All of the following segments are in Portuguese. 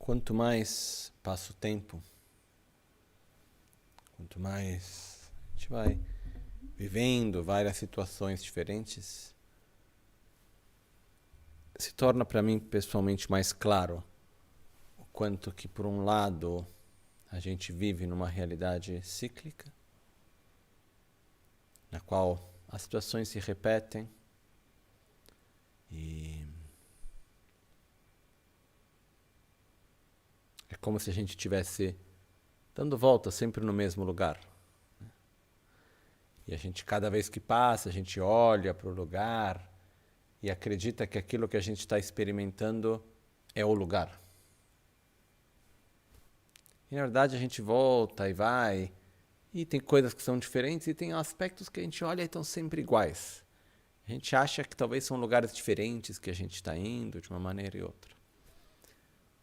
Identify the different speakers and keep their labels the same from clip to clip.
Speaker 1: Quanto mais passa o tempo, quanto mais a gente vai vivendo várias situações diferentes, se torna para mim pessoalmente mais claro o quanto que, por um lado, a gente vive numa realidade cíclica, na qual as situações se repetem e é como se a gente estivesse dando volta sempre no mesmo lugar. E a gente, cada vez que passa, a gente olha para o lugar e acredita que aquilo que a gente está experimentando é o lugar. E na verdade a gente volta e vai, e tem coisas que são diferentes e tem aspectos que a gente olha e estão sempre iguais. A gente acha que talvez são lugares diferentes que a gente está indo de uma maneira e outra.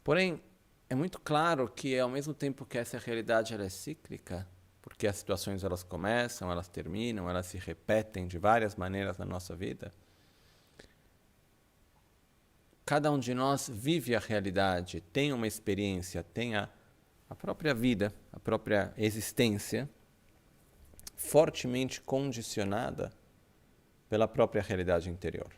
Speaker 1: Porém, é muito claro que ao mesmo tempo que essa realidade ela é cíclica, porque as situações elas começam, elas terminam, elas se repetem de várias maneiras na nossa vida, cada um de nós vive a realidade, tem uma experiência, tem a própria vida, a própria existência, fortemente condicionada pela própria realidade interior.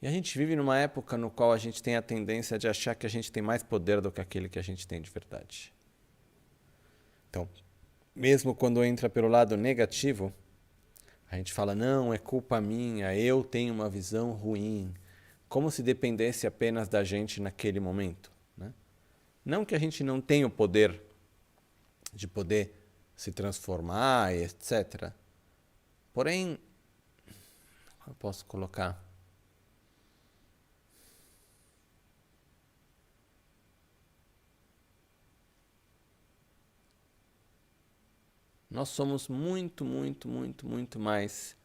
Speaker 1: E a gente vive numa época no qual a gente tem a tendência de achar que a gente tem mais poder do que aquele que a gente tem de verdade. Então, mesmo quando entra pelo lado negativo, a gente fala, não, é culpa minha, eu tenho uma visão ruim, como se dependesse apenas da gente naquele momento. Né? Não que a gente não tenha o poder de poder se transformar, etc. Porém, eu posso colocar... Nós somos muito mais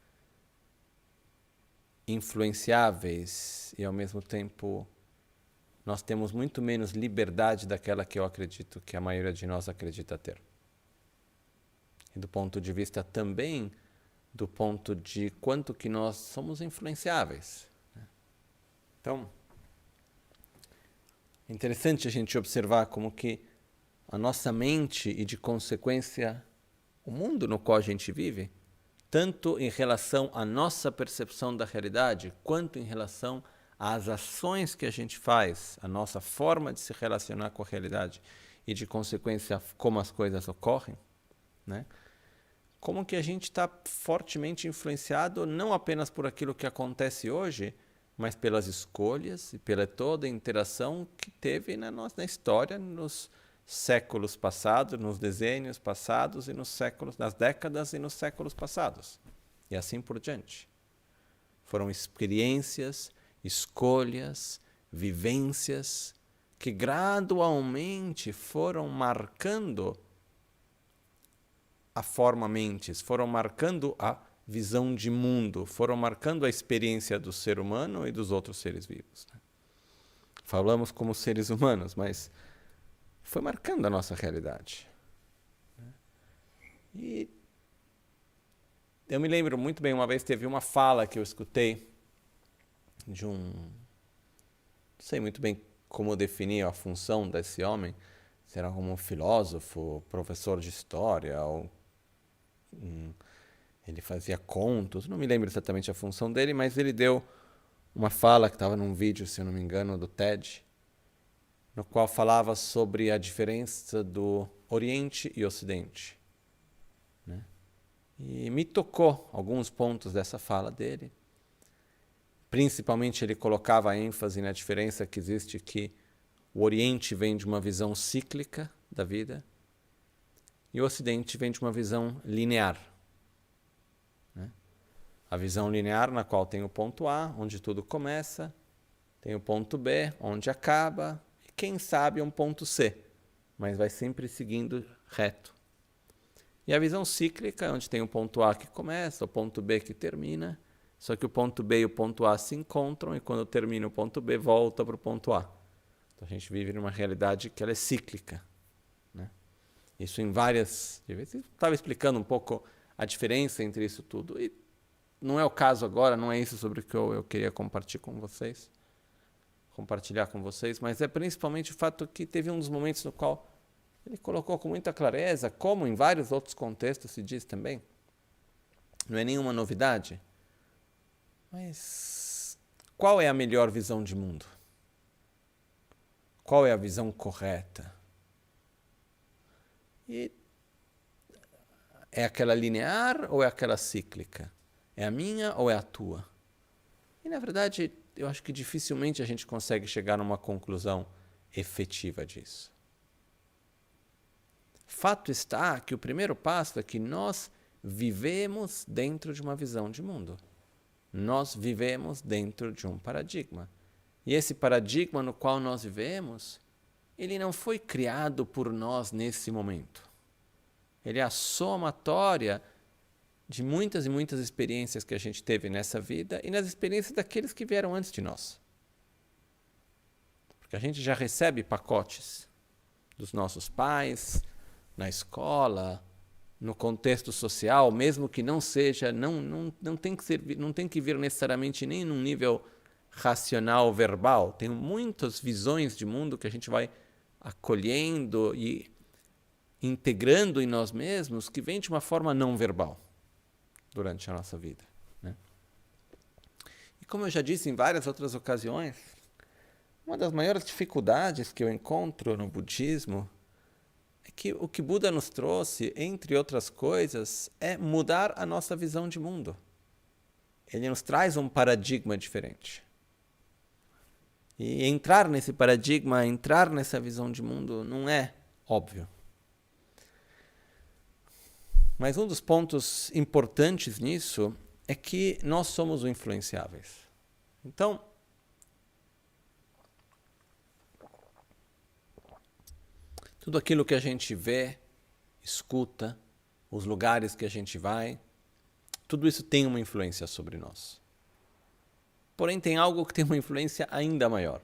Speaker 1: influenciáveis e, ao mesmo tempo, nós temos muito menos liberdade daquela que eu acredito que a maioria de nós acredita ter. E do ponto de vista também do ponto de quanto que nós somos influenciáveis. Então, é interessante a gente observar como que a nossa mente e, de consequência, o mundo no qual a gente vive, tanto em relação à nossa percepção da realidade, quanto em relação às ações que a gente faz, a nossa forma de se relacionar com a realidade e, de consequência, como as coisas ocorrem, né? Como que a gente está fortemente influenciado não apenas por aquilo que acontece hoje, mas pelas escolhas e pela toda a interação que teve na história, nos séculos passados, nos decennios passados e nos séculos, nas décadas e nos séculos passados. E assim por diante. Foram experiências, escolhas, vivências que gradualmente foram marcando a forma mentes, foram marcando a visão de mundo, foram marcando a experiência do ser humano e dos outros seres vivos. Falamos como seres humanos, mas foi marcando a nossa realidade. E eu me lembro muito bem, uma vez teve uma fala que eu escutei de não sei muito bem como definir a função desse homem, se era como um filósofo, professor de história, ou ele fazia contos, não me lembro exatamente a função dele, mas ele deu uma fala que estava num vídeo, se eu não me engano, do TED, no qual falava sobre a diferença do Oriente e Ocidente. Né? E me tocou alguns pontos dessa fala dele. Principalmente ele colocava ênfase na diferença que existe, que o Oriente vem de uma visão cíclica da vida e o Ocidente vem de uma visão linear. Né? A visão linear na qual tem o ponto A, onde tudo começa, tem o ponto B, onde acaba, e quem sabe um ponto C, mas vai sempre seguindo reto. E a visão cíclica, onde tem o ponto A que começa, o ponto B que termina, só que o ponto B e o ponto A se encontram e quando termina o ponto B, volta para o ponto A. Então a gente vive numa realidade que ela é cíclica. Né? Isso em várias... Eu estava explicando um pouco a diferença entre isso tudo e não é o caso agora, não é isso sobre o que eu queria compartilhar com vocês, mas é principalmente o fato que teve um dos momentos no qual ele colocou com muita clareza, como em vários outros contextos se diz também, não é nenhuma novidade, mas qual é a melhor visão de mundo? Qual é a visão correta? E é aquela linear ou é aquela cíclica? É a minha ou é a tua? E, na verdade, eu acho que dificilmente a gente consegue chegar numa conclusão efetiva disso. Fato está que o primeiro passo é que nós vivemos dentro de uma visão de mundo. Nós vivemos dentro de um paradigma. E esse paradigma no qual nós vivemos, ele não foi criado por nós nesse momento. Ele é a somatória de muitas e muitas experiências que a gente teve nessa vida e nas experiências daqueles que vieram antes de nós. Porque a gente já recebe pacotes dos nossos pais, na escola, no contexto social, mesmo que não seja, não tem que vir necessariamente nem num nível racional, verbal. Tem muitas visões de mundo que a gente vai acolhendo e integrando em nós mesmos que vem de uma forma não verbal durante a nossa vida, né? E como eu já disse em várias outras ocasiões, uma das maiores dificuldades que eu encontro no budismo é que o que Buda nos trouxe, entre outras coisas, é mudar a nossa visão de mundo. Ele nos traz um paradigma diferente. E entrar nesse paradigma, entrar nessa visão de mundo não é óbvio. Mas um dos pontos importantes nisso é que nós somos os influenciáveis. Então, tudo aquilo que a gente vê, escuta, os lugares que a gente vai, tudo isso tem uma influência sobre nós. Porém, tem algo que tem uma influência ainda maior.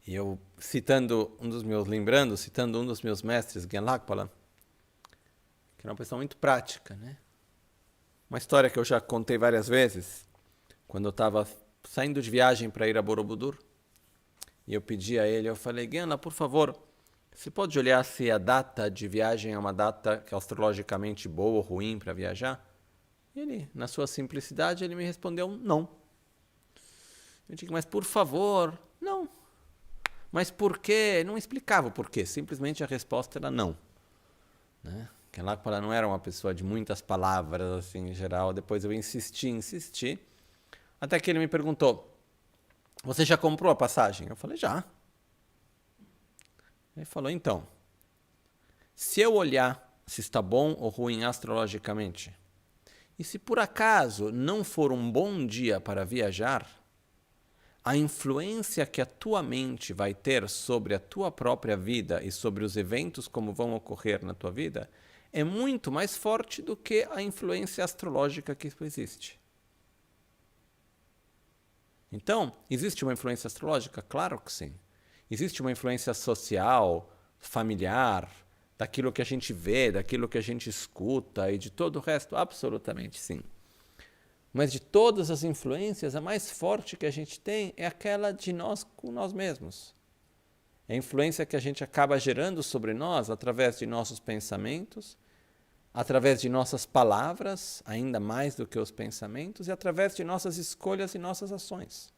Speaker 1: E eu, citando um dos meus mestres, Gyan Lakpala, que era uma pessoa muito prática, né? Uma história que eu já contei várias vezes, quando eu estava saindo de viagem para ir a Borobudur, e eu pedi a ele, eu falei, Gyan, por favor, você pode olhar se a data de viagem é uma data que é astrologicamente boa ou ruim para viajar? E ele, na sua simplicidade, ele me respondeu, não. Eu disse, mas por favor, não. Mas por quê? Não explicava o porquê, simplesmente a resposta era não, né? Que Lakpala não era uma pessoa de muitas palavras, assim, em geral. Depois eu insisti, até que ele me perguntou, você já comprou a passagem? Eu falei, já. Ele falou, então, se eu olhar se está bom ou ruim astrologicamente, e se por acaso não for um bom dia para viajar, a influência que a tua mente vai ter sobre a tua própria vida e sobre os eventos como vão ocorrer na tua vida é muito mais forte do que a influência astrológica que existe. Então, existe uma influência astrológica? Claro que sim. Existe uma influência social, familiar, daquilo que a gente vê, daquilo que a gente escuta e de todo o resto? Absolutamente sim. Mas de todas as influências, a mais forte que a gente tem é aquela de nós com nós mesmos. É a influência que a gente acaba gerando sobre nós através de nossos pensamentos, através de nossas palavras, ainda mais do que os pensamentos, e através de nossas escolhas e nossas ações.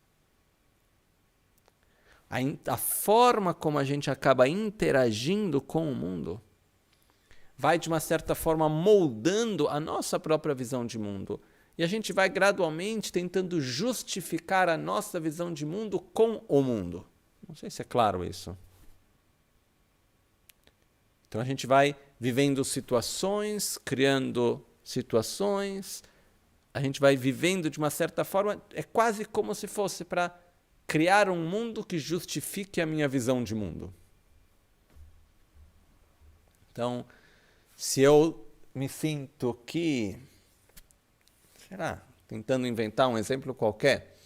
Speaker 1: A forma como a gente acaba interagindo com o mundo vai, de uma certa forma, moldando a nossa própria visão de mundo. E a gente vai gradualmente tentando justificar a nossa visão de mundo com o mundo. Não sei se é claro isso. Então a gente vai vivendo situações, criando situações, a gente vai vivendo de uma certa forma, é quase como se fosse para criar um mundo que justifique a minha visão de mundo. Então, se eu me sinto que, tentando inventar um exemplo qualquer,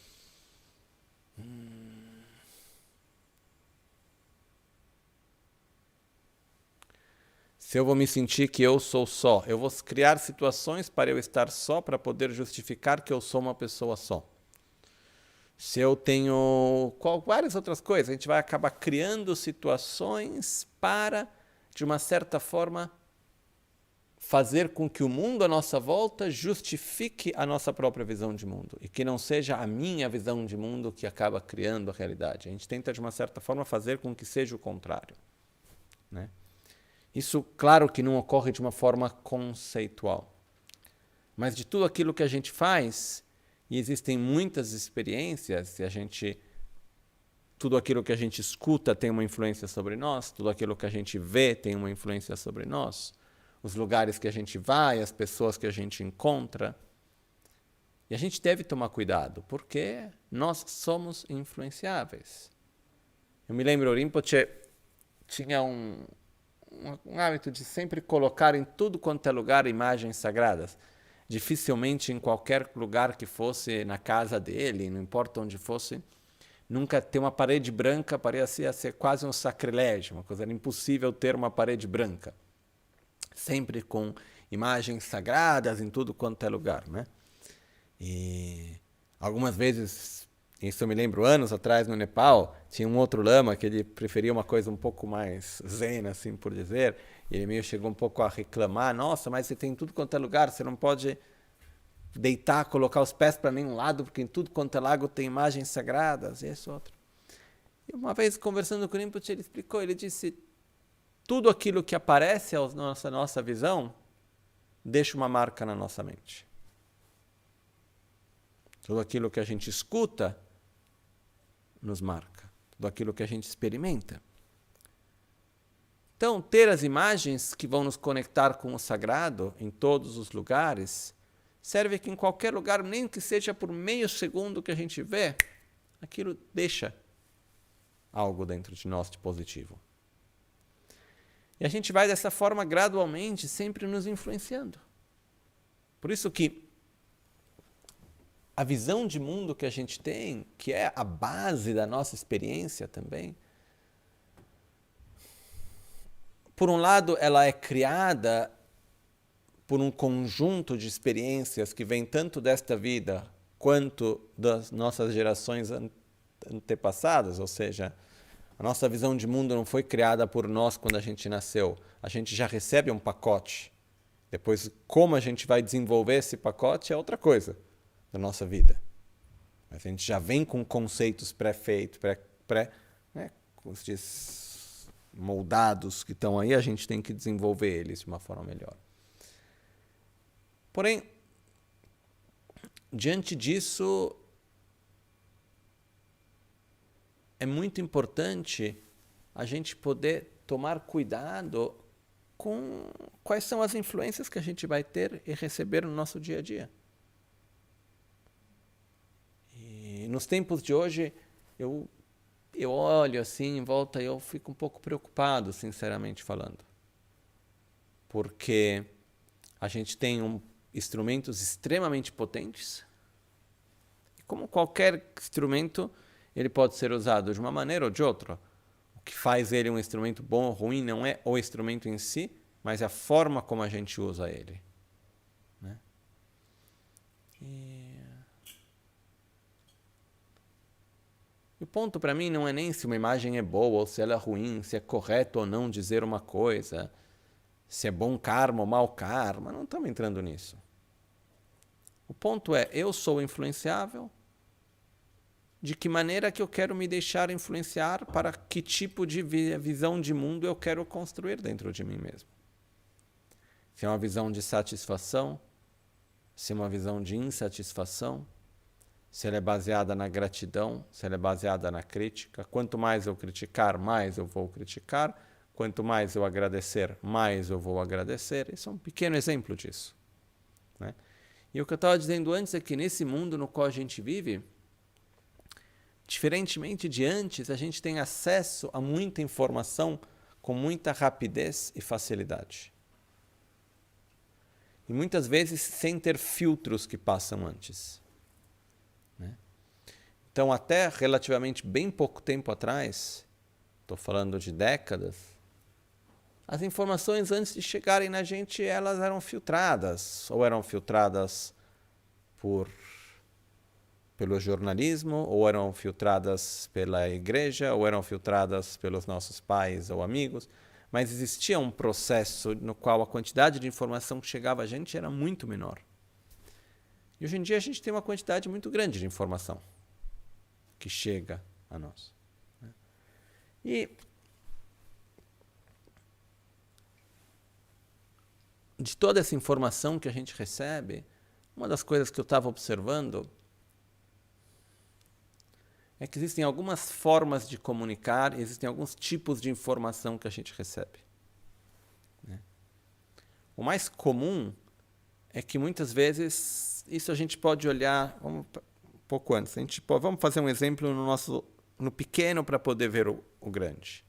Speaker 1: Se eu vou me sentir que eu sou só, eu vou criar situações para eu estar só, para poder justificar que eu sou uma pessoa só. Se eu tenho várias outras coisas, a gente vai acabar criando situações para, de uma certa forma, fazer com que o mundo à nossa volta justifique a nossa própria visão de mundo e que não seja a minha visão de mundo que acaba criando a realidade. A gente tenta, de uma certa forma, fazer com que seja o contrário, né? Isso, claro que não ocorre de uma forma conceitual, mas de tudo aquilo que a gente faz, e existem muitas experiências, tudo aquilo que a gente escuta tem uma influência sobre nós, tudo aquilo que a gente vê tem uma influência sobre nós, os lugares que a gente vai, as pessoas que a gente encontra. E a gente deve tomar cuidado, porque nós somos influenciáveis. Eu me lembro, o Rinpoche tinha um hábito de sempre colocar em tudo quanto é lugar imagens sagradas. Dificilmente em qualquer lugar que fosse, na casa dele, não importa onde fosse, nunca ter uma parede branca parecia ser quase um sacrilégio, uma coisa, era impossível ter uma parede branca. Sempre com imagens sagradas em tudo quanto é lugar, né? E algumas vezes, isso eu me lembro anos atrás no Nepal, tinha um outro lama que ele preferia uma coisa um pouco mais zen, assim por dizer, e ele meio chegou um pouco a reclamar, nossa, mas você tem tudo quanto é lugar, você não pode deitar, colocar os pés para nenhum lado, porque em tudo quanto é lago tem imagens sagradas, e esse outro. E uma vez conversando com o Rinpoche, ele explicou, ele disse, tudo aquilo que aparece à nossa visão deixa uma marca na nossa mente. Tudo aquilo que a gente escuta nos marca. Tudo aquilo que a gente experimenta. Então, ter as imagens que vão nos conectar com o sagrado em todos os lugares, serve que em qualquer lugar, nem que seja por meio segundo que a gente vê, aquilo deixa algo dentro de nós de positivo. E a gente vai dessa forma gradualmente sempre nos influenciando. Por isso que a visão de mundo que a gente tem, que é a base da nossa experiência também, por um lado ela é criada por um conjunto de experiências que vem tanto desta vida quanto das nossas gerações antepassadas, ou seja, a nossa visão de mundo não foi criada por nós quando a gente nasceu. A gente já recebe um pacote. Depois, como a gente vai desenvolver esse pacote é outra coisa da nossa vida. Mas a gente já vem com conceitos pré-feitos, né, como se diz, moldados que estão aí, a gente tem que desenvolver eles de uma forma melhor. Porém, diante disso, é muito importante a gente poder tomar cuidado com quais são as influências que a gente vai ter e receber no nosso dia a dia. E nos tempos de hoje, eu olho assim em volta e eu fico um pouco preocupado, sinceramente falando. Porque a gente tem instrumentos extremamente potentes. E como qualquer instrumento, ele pode ser usado de uma maneira ou de outra. O que faz ele um instrumento bom ou ruim não é o instrumento em si, mas a forma como a gente usa ele, né? E o ponto para mim não é nem se uma imagem é boa ou se ela é ruim, se é correto ou não dizer uma coisa, se é bom karma ou mau karma, não estamos entrando nisso. O ponto é, eu sou influenciável, de que maneira que eu quero me deixar influenciar, para que tipo de visão de mundo eu quero construir dentro de mim mesmo. Se é uma visão de satisfação, se é uma visão de insatisfação, se ela é baseada na gratidão, se ela é baseada na crítica. Quanto mais eu criticar, mais eu vou criticar. Quanto mais eu agradecer, mais eu vou agradecer. Isso é um pequeno exemplo disso, né? E o que eu estava dizendo antes é que nesse mundo no qual a gente vive, diferentemente de antes, a gente tem acesso a muita informação com muita rapidez e facilidade. E muitas vezes sem ter filtros que passam antes, né? Então, até relativamente bem pouco tempo atrás, estou falando de décadas, as informações antes de chegarem na gente, elas eram filtradas, ou eram filtradas pelo jornalismo, ou eram filtradas pela igreja, ou eram filtradas pelos nossos pais ou amigos, mas existia um processo no qual a quantidade de informação que chegava a gente era muito menor. E hoje em dia a gente tem uma quantidade muito grande de informação que chega a nós. E de toda essa informação que a gente recebe, uma das coisas que eu estava observando é que existem algumas formas de comunicar, existem alguns tipos de informação que a gente recebe. O mais comum é que muitas vezes, isso a gente pode olhar um pouco antes, vamos fazer um exemplo no pequeno para poder ver o grande.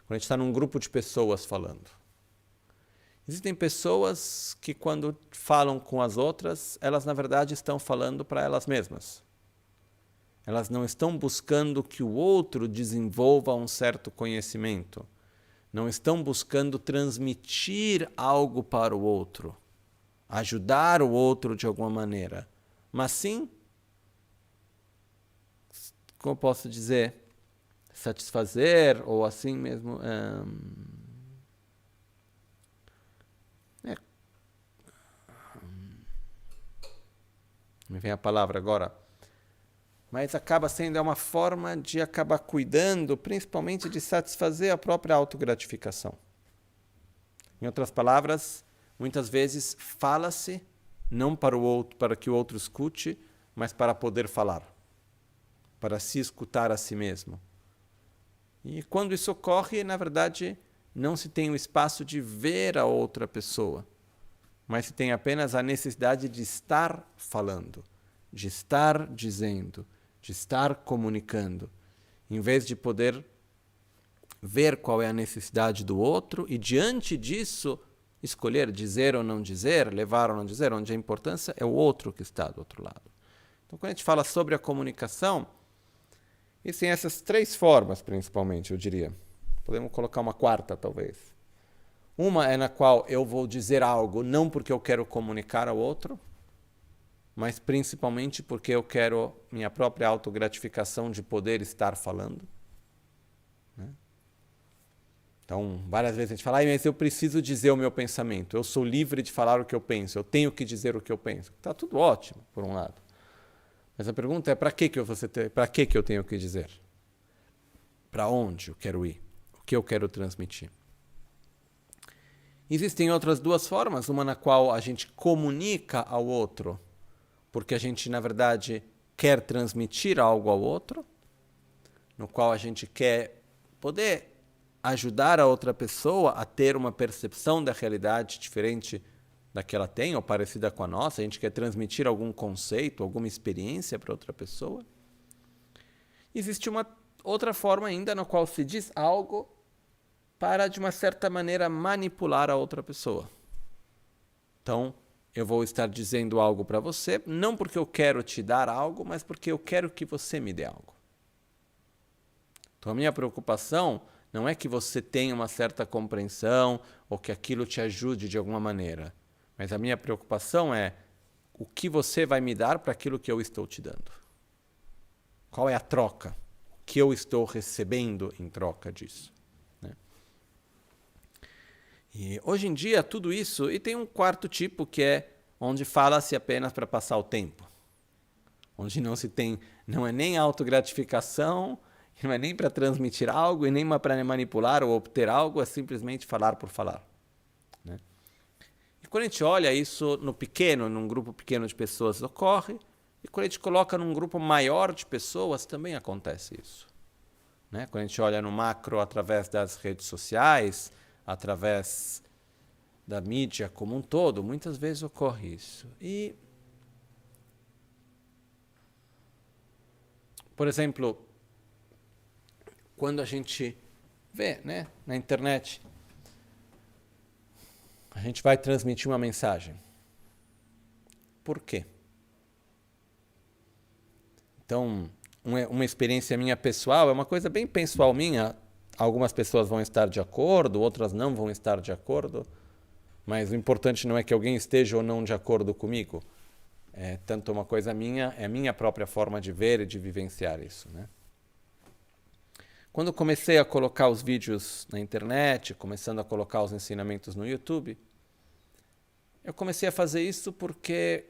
Speaker 1: Quando a gente está num grupo de pessoas falando. Existem pessoas que quando falam com as outras, elas na verdade estão falando para elas mesmas. Elas não estão buscando que o outro desenvolva um certo conhecimento. Não estão buscando transmitir algo para o outro, ajudar o outro de alguma maneira. Mas sim, como eu posso dizer, satisfazer ou assim mesmo... me vem a palavra agora, mas acaba sendo uma forma de acabar cuidando, principalmente de satisfazer a própria autogratificação. Em outras palavras, muitas vezes fala-se não para o outro, para que o outro escute, mas para poder falar, para se escutar a si mesmo. E quando isso ocorre, na verdade, não se tem o espaço de ver a outra pessoa, mas se tem apenas a necessidade de estar falando, de estar dizendo, de estar comunicando, em vez de poder ver qual é a necessidade do outro e, diante disso, escolher dizer ou não dizer, levar ou não dizer, onde a importância é o outro que está do outro lado. Então, quando a gente fala sobre a comunicação, existem essas três formas, principalmente, eu diria. Podemos colocar uma quarta, talvez. Uma é na qual eu vou dizer algo não porque eu quero comunicar ao outro, mas principalmente porque eu quero minha própria autogratificação de poder estar falando. Então, várias vezes a gente fala, mas eu preciso dizer o meu pensamento, eu sou livre de falar o que eu penso, eu tenho que dizer o que eu penso. Está tudo ótimo, por um lado. Mas a pergunta é, para que eu tenho que dizer? Para onde eu quero ir? O que eu quero transmitir? Existem outras duas formas, uma na qual a gente comunica ao outro, porque a gente, na verdade, quer transmitir algo ao outro, no qual a gente quer poder ajudar a outra pessoa a ter uma percepção da realidade diferente da que ela tem, ou parecida com a nossa, a gente quer transmitir algum conceito, alguma experiência para outra pessoa. Existe uma outra forma ainda na qual se diz algo para, de uma certa maneira, manipular a outra pessoa. Então, eu vou estar dizendo algo para você, não porque eu quero te dar algo, mas porque eu quero que você me dê algo. Então, a minha preocupação não é que você tenha uma certa compreensão ou que aquilo te ajude de alguma maneira. Mas a minha preocupação é o que você vai me dar para aquilo que eu estou te dando. Qual é a troca? O que eu estou recebendo em troca disso? Né? E hoje em dia, tudo isso... E tem um quarto tipo que é onde fala-se apenas para passar o tempo. Onde não é nem autogratificação, não é nem para transmitir algo e nem para manipular ou obter algo, é simplesmente falar por falar. Né? E quando a gente olha isso no pequeno, num grupo pequeno de pessoas, ocorre, e quando a gente coloca num grupo maior de pessoas, também acontece isso. Né? Quando a gente olha no macro, através das redes sociais, através da mídia como um todo, muitas vezes ocorre isso. E, por exemplo, quando a gente vê, né, na internet, a gente vai transmitir uma mensagem. Por quê? Então, uma experiência minha pessoal, é uma coisa bem pessoal minha, algumas pessoas vão estar de acordo, outras não vão estar de acordo, mas o importante não é que alguém esteja ou não de acordo comigo. É tanto uma coisa minha, é a minha própria forma de ver e de vivenciar isso, né? Quando eu comecei a colocar os vídeos na internet, começando a colocar os ensinamentos no YouTube, eu comecei a fazer isso porque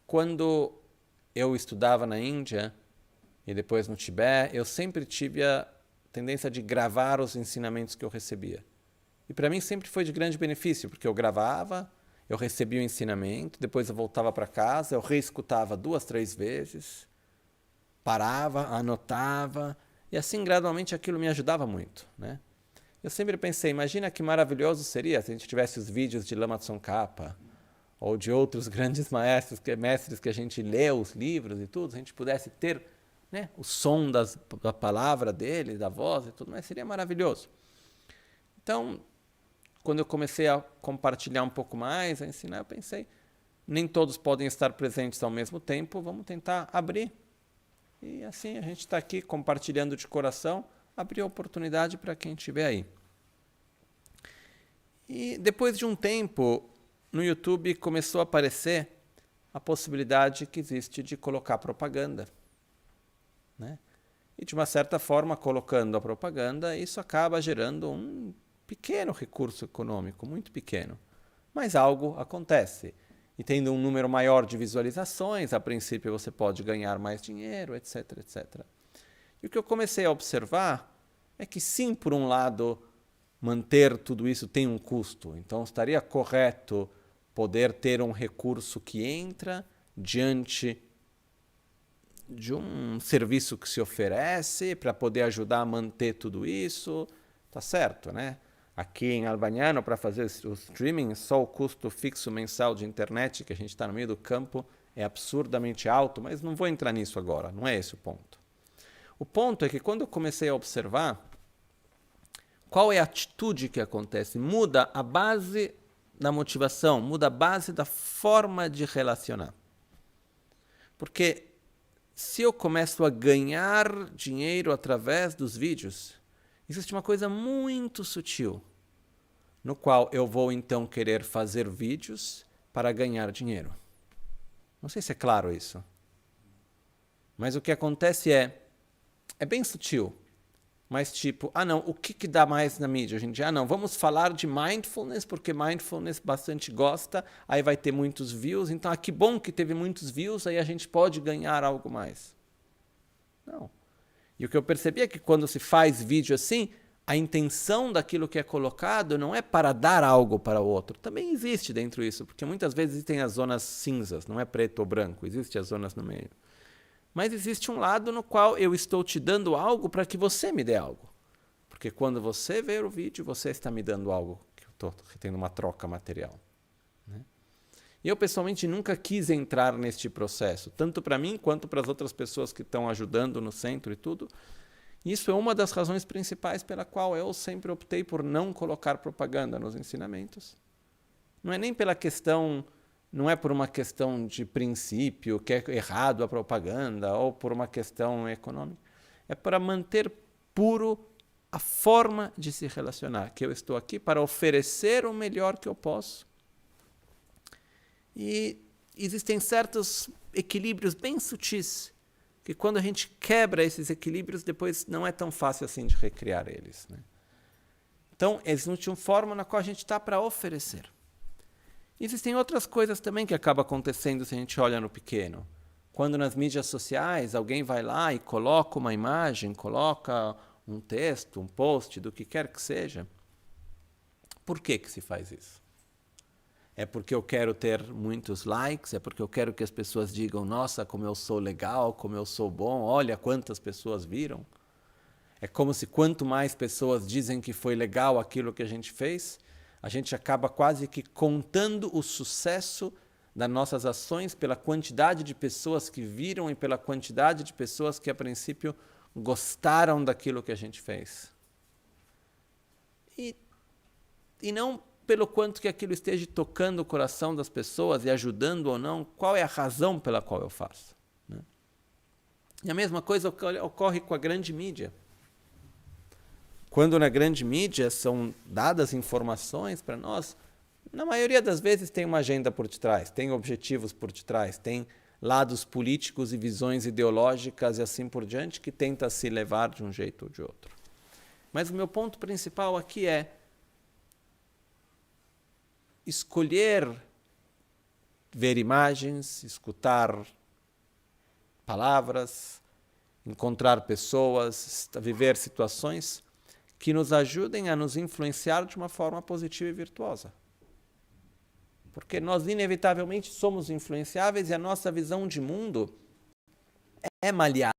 Speaker 1: quando eu estudava na Índia e depois no Tibete, eu sempre tive a tendência de gravar os ensinamentos que eu recebia. E para mim sempre foi de grande benefício, porque eu gravava, eu recebia o ensinamento, depois eu voltava para casa, eu reescutava 2, 3 vezes, parava, anotava, e assim gradualmente aquilo me ajudava muito, né? Eu sempre pensei, imagina que maravilhoso seria se a gente tivesse os vídeos de Lama Tsongkhapa ou de outros grandes mestres que a gente lê os livros e tudo, se a gente pudesse ter, né, o som da palavra dele, da voz e tudo, mas seria maravilhoso. Então, quando eu comecei a compartilhar um pouco mais, a ensinar, eu pensei, nem todos podem estar presentes ao mesmo tempo, vamos tentar abrir. E assim a gente está aqui compartilhando de coração, abrir a oportunidade para quem estiver aí. E depois de um tempo, no YouTube começou a aparecer a possibilidade que existe de colocar propaganda, né? E de uma certa forma, colocando a propaganda, isso acaba gerando um pequeno recurso econômico, muito pequeno. Mas algo acontece. E tendo um número maior de visualizações, a princípio você pode ganhar mais dinheiro, etc, etc. E o que eu comecei a observar é que sim, por um lado, manter tudo isso tem um custo. Então estaria correto poder ter um recurso que entra diante de um serviço que se oferece para poder ajudar a manter tudo isso. Tá certo, né? Aqui em Albaniano, para fazer o streaming, só o custo fixo mensal de internet, que a gente está no meio do campo, é absurdamente alto, mas não vou entrar nisso agora, não é esse o ponto. O ponto é que quando eu comecei a observar qual é a atitude que acontece, muda a base da motivação, muda a base da forma de relacionar. Porque se eu começo a ganhar dinheiro através dos vídeos, existe uma coisa muito sutil, no qual eu vou então querer fazer vídeos para ganhar dinheiro. Não sei se é claro isso. Mas o que acontece é bem sutil. Mas tipo, não, o que dá mais na mídia hoje em dia? Não, vamos falar de mindfulness, porque mindfulness bastante gosta, aí vai ter muitos views, então que bom que teve muitos views, aí a gente pode ganhar algo mais. Não. E o que eu percebi é que quando se faz vídeo assim, a intenção daquilo que é colocado não é para dar algo para o outro. Também existe dentro disso, porque muitas vezes existem as zonas cinzas, não é preto ou branco, existem as zonas no meio. Mas existe um lado no qual eu estou te dando algo para que você me dê algo. Porque quando você ver o vídeo, você está me dando algo, que eu estou tendo uma troca material. Né? E eu, pessoalmente, nunca quis entrar neste processo, tanto para mim quanto para as outras pessoas que estão ajudando no centro e tudo. Isso é uma das razões principais pela qual eu sempre optei por não colocar propaganda nos ensinamentos. Não é nem pela questão, não é por uma questão de princípio, que é errado a propaganda, ou por uma questão econômica. É para manter puro a forma de se relacionar, que eu estou aqui para oferecer o melhor que eu posso. E existem certos equilíbrios bem sutis, que quando a gente quebra esses equilíbrios, depois não é tão fácil assim de recriar eles. Né? Então, existe uma forma na qual a gente está para oferecer. Existem outras coisas também que acabam acontecendo se a gente olha no pequeno. Quando nas mídias sociais alguém vai lá e coloca uma imagem, coloca um texto, um post, do que quer que seja. Por que se faz isso? É porque eu quero ter muitos likes? É porque eu quero que as pessoas digam, nossa, como eu sou legal, como eu sou bom, olha quantas pessoas viram? É como se quanto mais pessoas dizem que foi legal aquilo que a gente fez, a gente acaba quase que contando o sucesso das nossas ações pela quantidade de pessoas que viram e pela quantidade de pessoas que, a princípio, gostaram daquilo que a gente fez. E não pelo quanto que aquilo esteja tocando o coração das pessoas e ajudando ou não, qual é a razão pela qual eu faço. Né? E a mesma coisa ocorre com a grande mídia. Quando na grande mídia são dadas informações para nós, na maioria das vezes tem uma agenda por detrás, tem objetivos por detrás, tem lados políticos e visões ideológicas e assim por diante que tenta se levar de um jeito ou de outro. Mas o meu ponto principal aqui é escolher ver imagens, escutar palavras, encontrar pessoas, viver situações que nos ajudem a nos influenciar de uma forma positiva e virtuosa. Porque nós inevitavelmente somos influenciáveis e a nossa visão de mundo é maleável.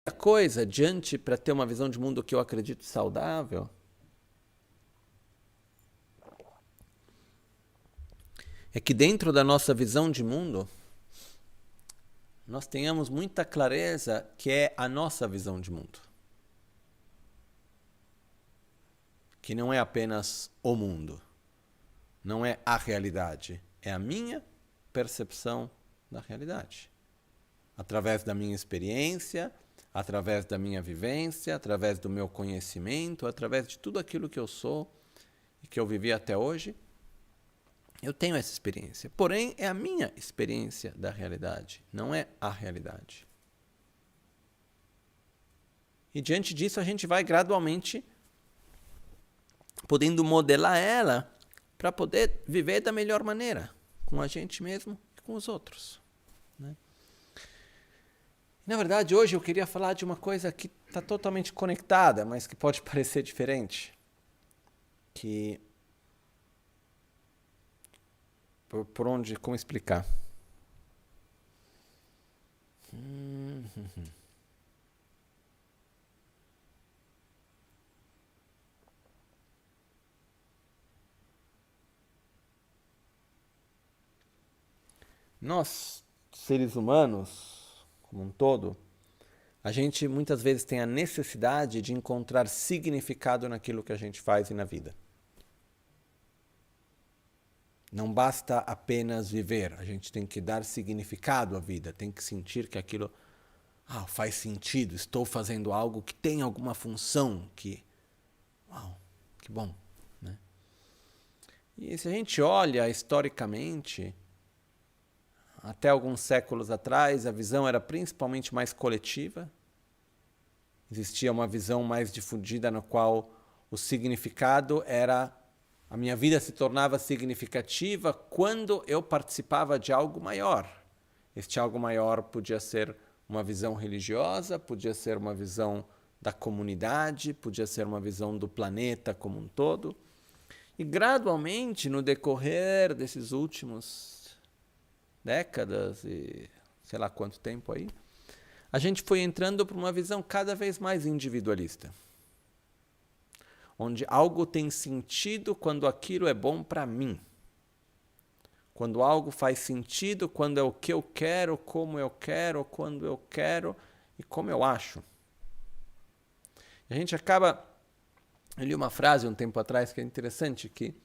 Speaker 1: A coisa diante para ter uma visão de mundo que eu acredito saudável é que dentro da nossa visão de mundo nós tenhamos muita clareza que é a nossa visão de mundo. Que não é apenas o mundo, não é a realidade, é a minha percepção da realidade. Através da minha experiência, através da minha vivência, através do meu conhecimento, através de tudo aquilo que eu sou e que eu vivi até hoje, eu tenho essa experiência. Porém, é a minha experiência da realidade, não é a realidade. E diante disso, a gente vai gradualmente podendo modelar ela para poder viver da melhor maneira, com a gente mesmo e com os outros. Né? Na verdade, hoje eu queria falar de uma coisa que está totalmente conectada, mas que pode parecer diferente. Que por onde, como explicar? Nós, seres humanos, como um todo, a gente muitas vezes tem a necessidade de encontrar significado naquilo que a gente faz e na vida. Não basta apenas viver, a gente tem que dar significado à vida, tem que sentir que aquilo faz sentido, estou fazendo algo que tem alguma função, que bom. Né? E se a gente olha historicamente, até alguns séculos atrás, a visão era principalmente mais coletiva. Existia uma visão mais difundida na qual o significado era... A minha vida se tornava significativa quando eu participava de algo maior. Este algo maior podia ser uma visão religiosa, podia ser uma visão da comunidade, podia ser uma visão do planeta como um todo. E gradualmente, no decorrer desses últimos décadas e sei lá quanto tempo aí, a gente foi entrando para uma visão cada vez mais individualista. Onde algo tem sentido quando aquilo é bom para mim. Quando algo faz sentido, quando é o que eu quero, como eu quero, quando eu quero e como eu acho. E a gente acaba... Eu li uma frase um tempo atrás que é interessante, que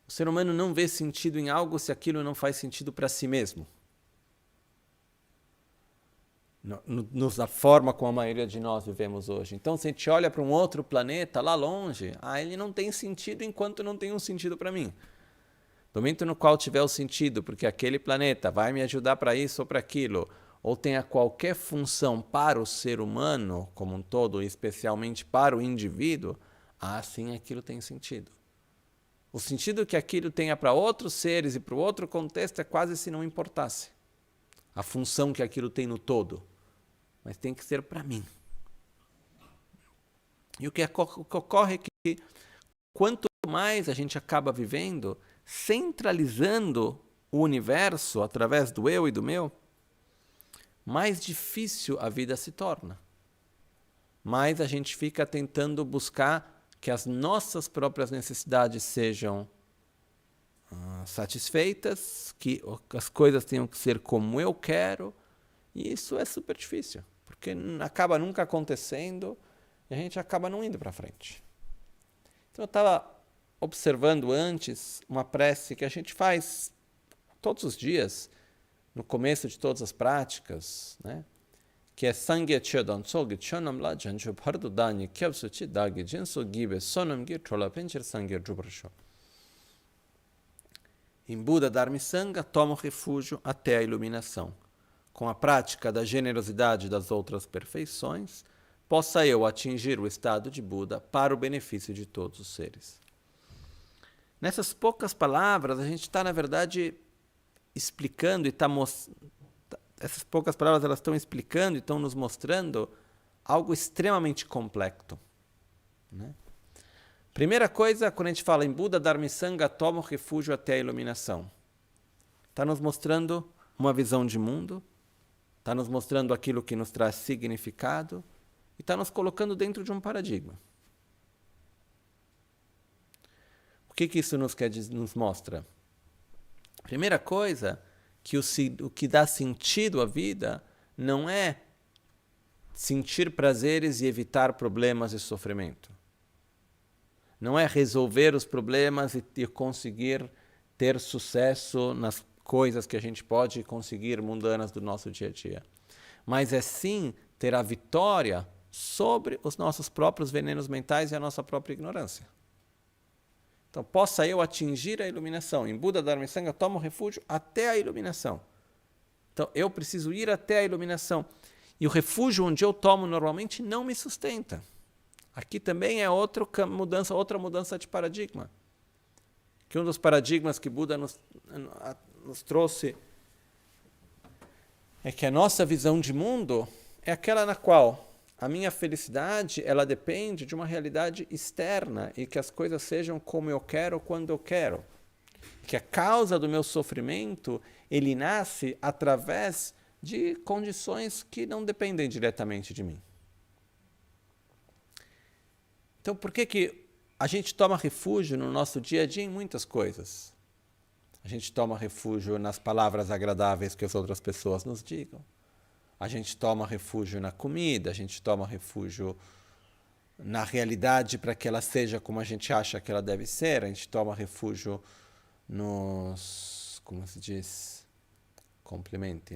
Speaker 1: o ser humano não vê sentido em algo se aquilo não faz sentido para si mesmo. Da forma como a maioria de nós vivemos hoje. Então, se a gente olha para um outro planeta lá longe, ele não tem sentido enquanto não tem um sentido para mim. No momento no qual tiver o sentido, porque aquele planeta vai me ajudar para isso ou para aquilo, ou tenha qualquer função para o ser humano como um todo, especialmente para o indivíduo, sim aquilo tem sentido. O sentido que aquilo tenha para outros seres e para o outro contexto é quase se não importasse a função que aquilo tem no todo. Mas tem que ser para mim. E o que ocorre é que quanto mais a gente acaba vivendo, centralizando o universo através do eu e do meu, mais difícil a vida se torna. Mais a gente fica tentando buscar que as nossas próprias necessidades sejam satisfeitas, que as coisas tenham que ser como eu quero, e isso é super difícil, porque acaba nunca acontecendo e a gente acaba não indo para frente. Então eu estava observando antes uma prece que a gente faz todos os dias, no começo de todas as práticas, né? que é Sangye Chedan Tsogi Chonam La Janchu Pardu Dani Kyabsuchi Dagi Jinsu Gibe Sonam Gi Trola Pencher Sangye Jubrasho. Em Buda Dharma Sangha, tomo refúgio até a iluminação. Com a prática da generosidade e das outras perfeições, possa eu atingir o estado de Buda para o benefício de todos os seres. Nessas poucas palavras, a gente está, na verdade, explicando e essas poucas palavras elas estão explicando e estão nos mostrando algo extremamente complexo, né? Primeira coisa, quando a gente fala em Buda Dharma Sangha, toma o refúgio até a iluminação. Está nos mostrando uma visão de mundo, está nos mostrando aquilo que nos traz significado e está nos colocando dentro de um paradigma. O que isso nos mostra? Primeira coisa, que o que dá sentido à vida não é sentir prazeres e evitar problemas e sofrimento. Não é resolver os problemas e conseguir ter sucesso nas coisas que a gente pode conseguir mundanas do nosso dia a dia. Mas é sim ter a vitória sobre os nossos próprios venenos mentais e a nossa própria ignorância. Então, possa eu atingir a iluminação. Em Buda Dharma Sangha, tomo refúgio até a iluminação. Então, eu preciso ir até a iluminação. E o refúgio onde eu tomo normalmente não me sustenta. Aqui também é outra mudança de paradigma. Que um dos paradigmas que Buda nos trouxe é que a nossa visão de mundo é aquela na qual a minha felicidade ela depende de uma realidade externa e que as coisas sejam como eu quero, quando eu quero. Que a causa do meu sofrimento ele nasce através de condições que não dependem diretamente de mim. Então, por que a gente toma refúgio no nosso dia a dia em muitas coisas? A gente toma refúgio nas palavras agradáveis que as outras pessoas nos digam. A gente toma refúgio na comida, a gente toma refúgio na realidade para que ela seja como a gente acha que ela deve ser, a gente toma refúgio nos, como se diz,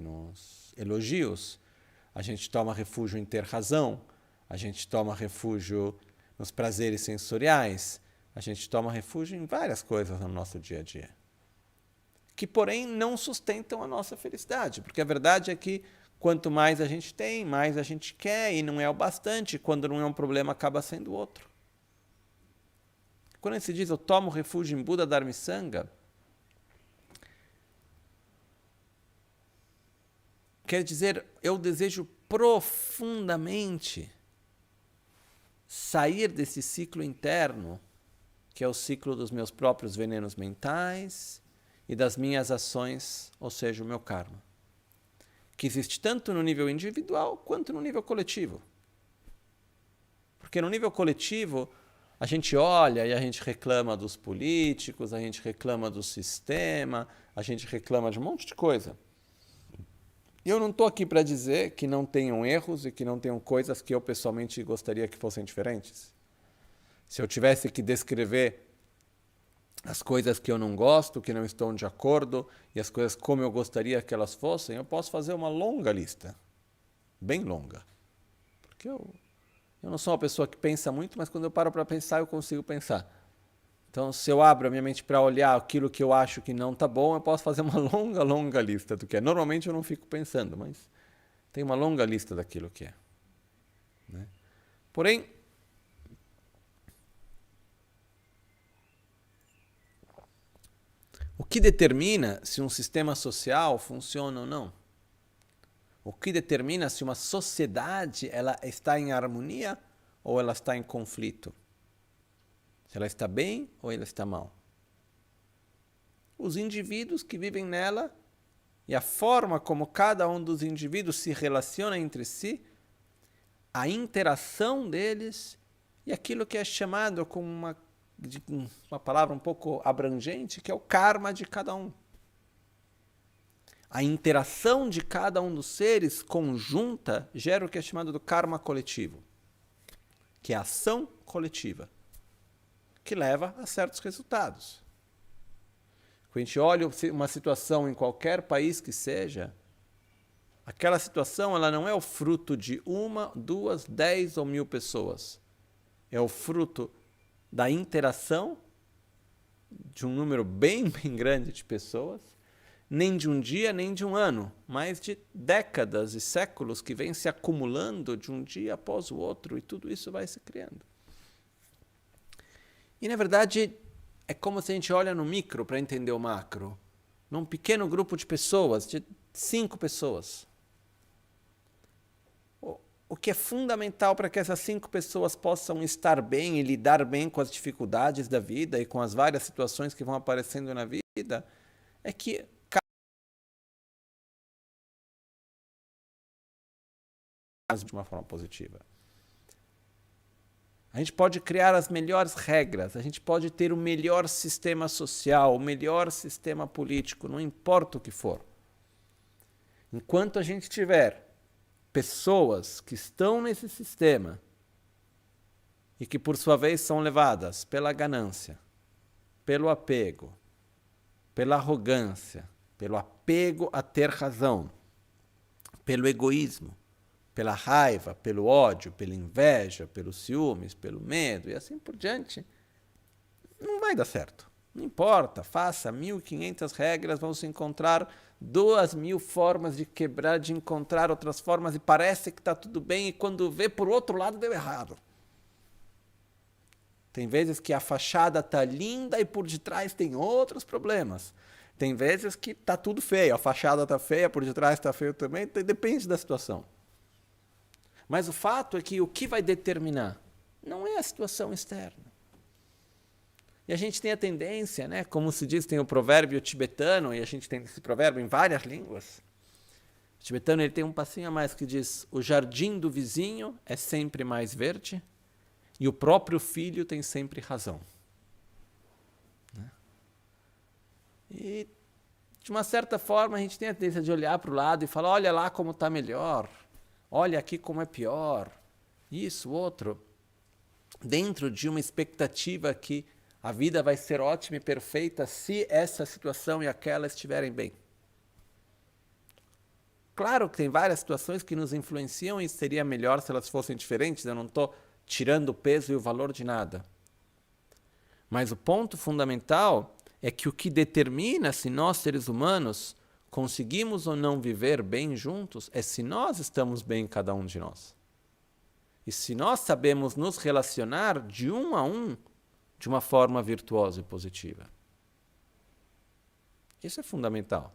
Speaker 1: nos elogios, a gente toma refúgio em ter razão, a gente toma refúgio nos prazeres sensoriais, a gente toma refúgio em várias coisas no nosso dia a dia, que porém não sustentam a nossa felicidade, porque a verdade é que quanto mais a gente tem, mais a gente quer e não é o bastante, quando não é um problema acaba sendo outro. Quando se diz eu tomo refúgio em Buda Dharma Sangha, quer dizer, eu desejo profundamente sair desse ciclo interno, que é o ciclo dos meus próprios venenos mentais e das minhas ações, ou seja, o meu karma, que existe tanto no nível individual quanto no nível coletivo. Porque no nível coletivo, a gente olha e a gente reclama dos políticos, a gente reclama do sistema, a gente reclama de um monte de coisa. E eu não estou aqui para dizer que não tenham erros e que não tenham coisas que eu pessoalmente gostaria que fossem diferentes. Se eu tivesse que descrever as coisas que eu não gosto, que não estou de acordo, e as coisas como eu gostaria que elas fossem, eu posso fazer uma longa lista. Bem longa. Porque eu não sou uma pessoa que pensa muito, mas quando eu paro para pensar, eu consigo pensar. Então, se eu abro a minha mente para olhar aquilo que eu acho que não está bom, eu posso fazer uma longa lista do que é. Normalmente eu não fico pensando, mas tem uma longa lista daquilo que é. Né? Porém, o que determina se um sistema social funciona ou não? O que determina se uma sociedade ela está em harmonia ou ela está em conflito? Se ela está bem ou ela está mal? Os indivíduos que vivem nela e a forma como cada um dos indivíduos se relaciona entre si, a interação deles e aquilo que é chamado como uma palavra um pouco abrangente, que é o karma de cada um. A interação de cada um dos seres conjunta gera o que é chamado do karma coletivo, que é a ação coletiva, que leva a certos resultados. Quando a gente olha uma situação em qualquer país que seja, aquela situação ela não é o fruto de 1, 2, 10 ou 1000 pessoas. É o fruto da interação de um número bem grande de pessoas, nem de um dia, nem de um ano, mas de décadas e séculos que vêm se acumulando de um dia após o outro, e tudo isso vai se criando. E, na verdade, é como se a gente olha no micro para entender o macro. Num pequeno grupo de pessoas, de 5 pessoas. O que é fundamental para que essas 5 pessoas possam estar bem e lidar bem com as dificuldades da vida e com as várias situações que vão aparecendo na vida, é que de uma forma positiva. A gente pode criar as melhores regras, a gente pode ter o melhor sistema social, o melhor sistema político, não importa o que for. Enquanto a gente tiver pessoas que estão nesse sistema e que, por sua vez, são levadas pela ganância, pelo apego, pela arrogância, pelo apego a ter razão, pelo egoísmo, pela raiva, pelo ódio, pela inveja, pelos ciúmes, pelo medo e assim por diante, não vai dar certo. Não importa, faça 1500 regras, vão se encontrar 2000 formas de quebrar, de encontrar outras formas, e parece que está tudo bem, e quando vê, por outro lado, deu errado. Tem vezes que a fachada está linda e por detrás tem outros problemas. Tem vezes que está tudo feio, a fachada está feia, por detrás está feio também, depende da situação. Mas o fato é que o que vai determinar não é a situação externa. E a gente tem a tendência, né, como se diz, tem o provérbio tibetano, e a gente tem esse provérbio em várias línguas. O tibetano ele tem um passinho a mais que diz: o jardim do vizinho é sempre mais verde e o próprio filho tem sempre razão. Né? E, de uma certa forma, a gente tem a tendência de olhar para o lado e falar: olha lá como está melhor. Olha aqui como é pior, isso, outro, dentro de uma expectativa que a vida vai ser ótima e perfeita se essa situação e aquela estiverem bem. Claro que tem várias situações que nos influenciam e seria melhor se elas fossem diferentes, eu não estou tirando o peso e o valor de nada. Mas o ponto fundamental é que o que determina se nós, seres humanos, conseguimos ou não viver bem juntos é se nós estamos bem, cada um de nós. E se nós sabemos nos relacionar de um a um de uma forma virtuosa e positiva. Isso é fundamental.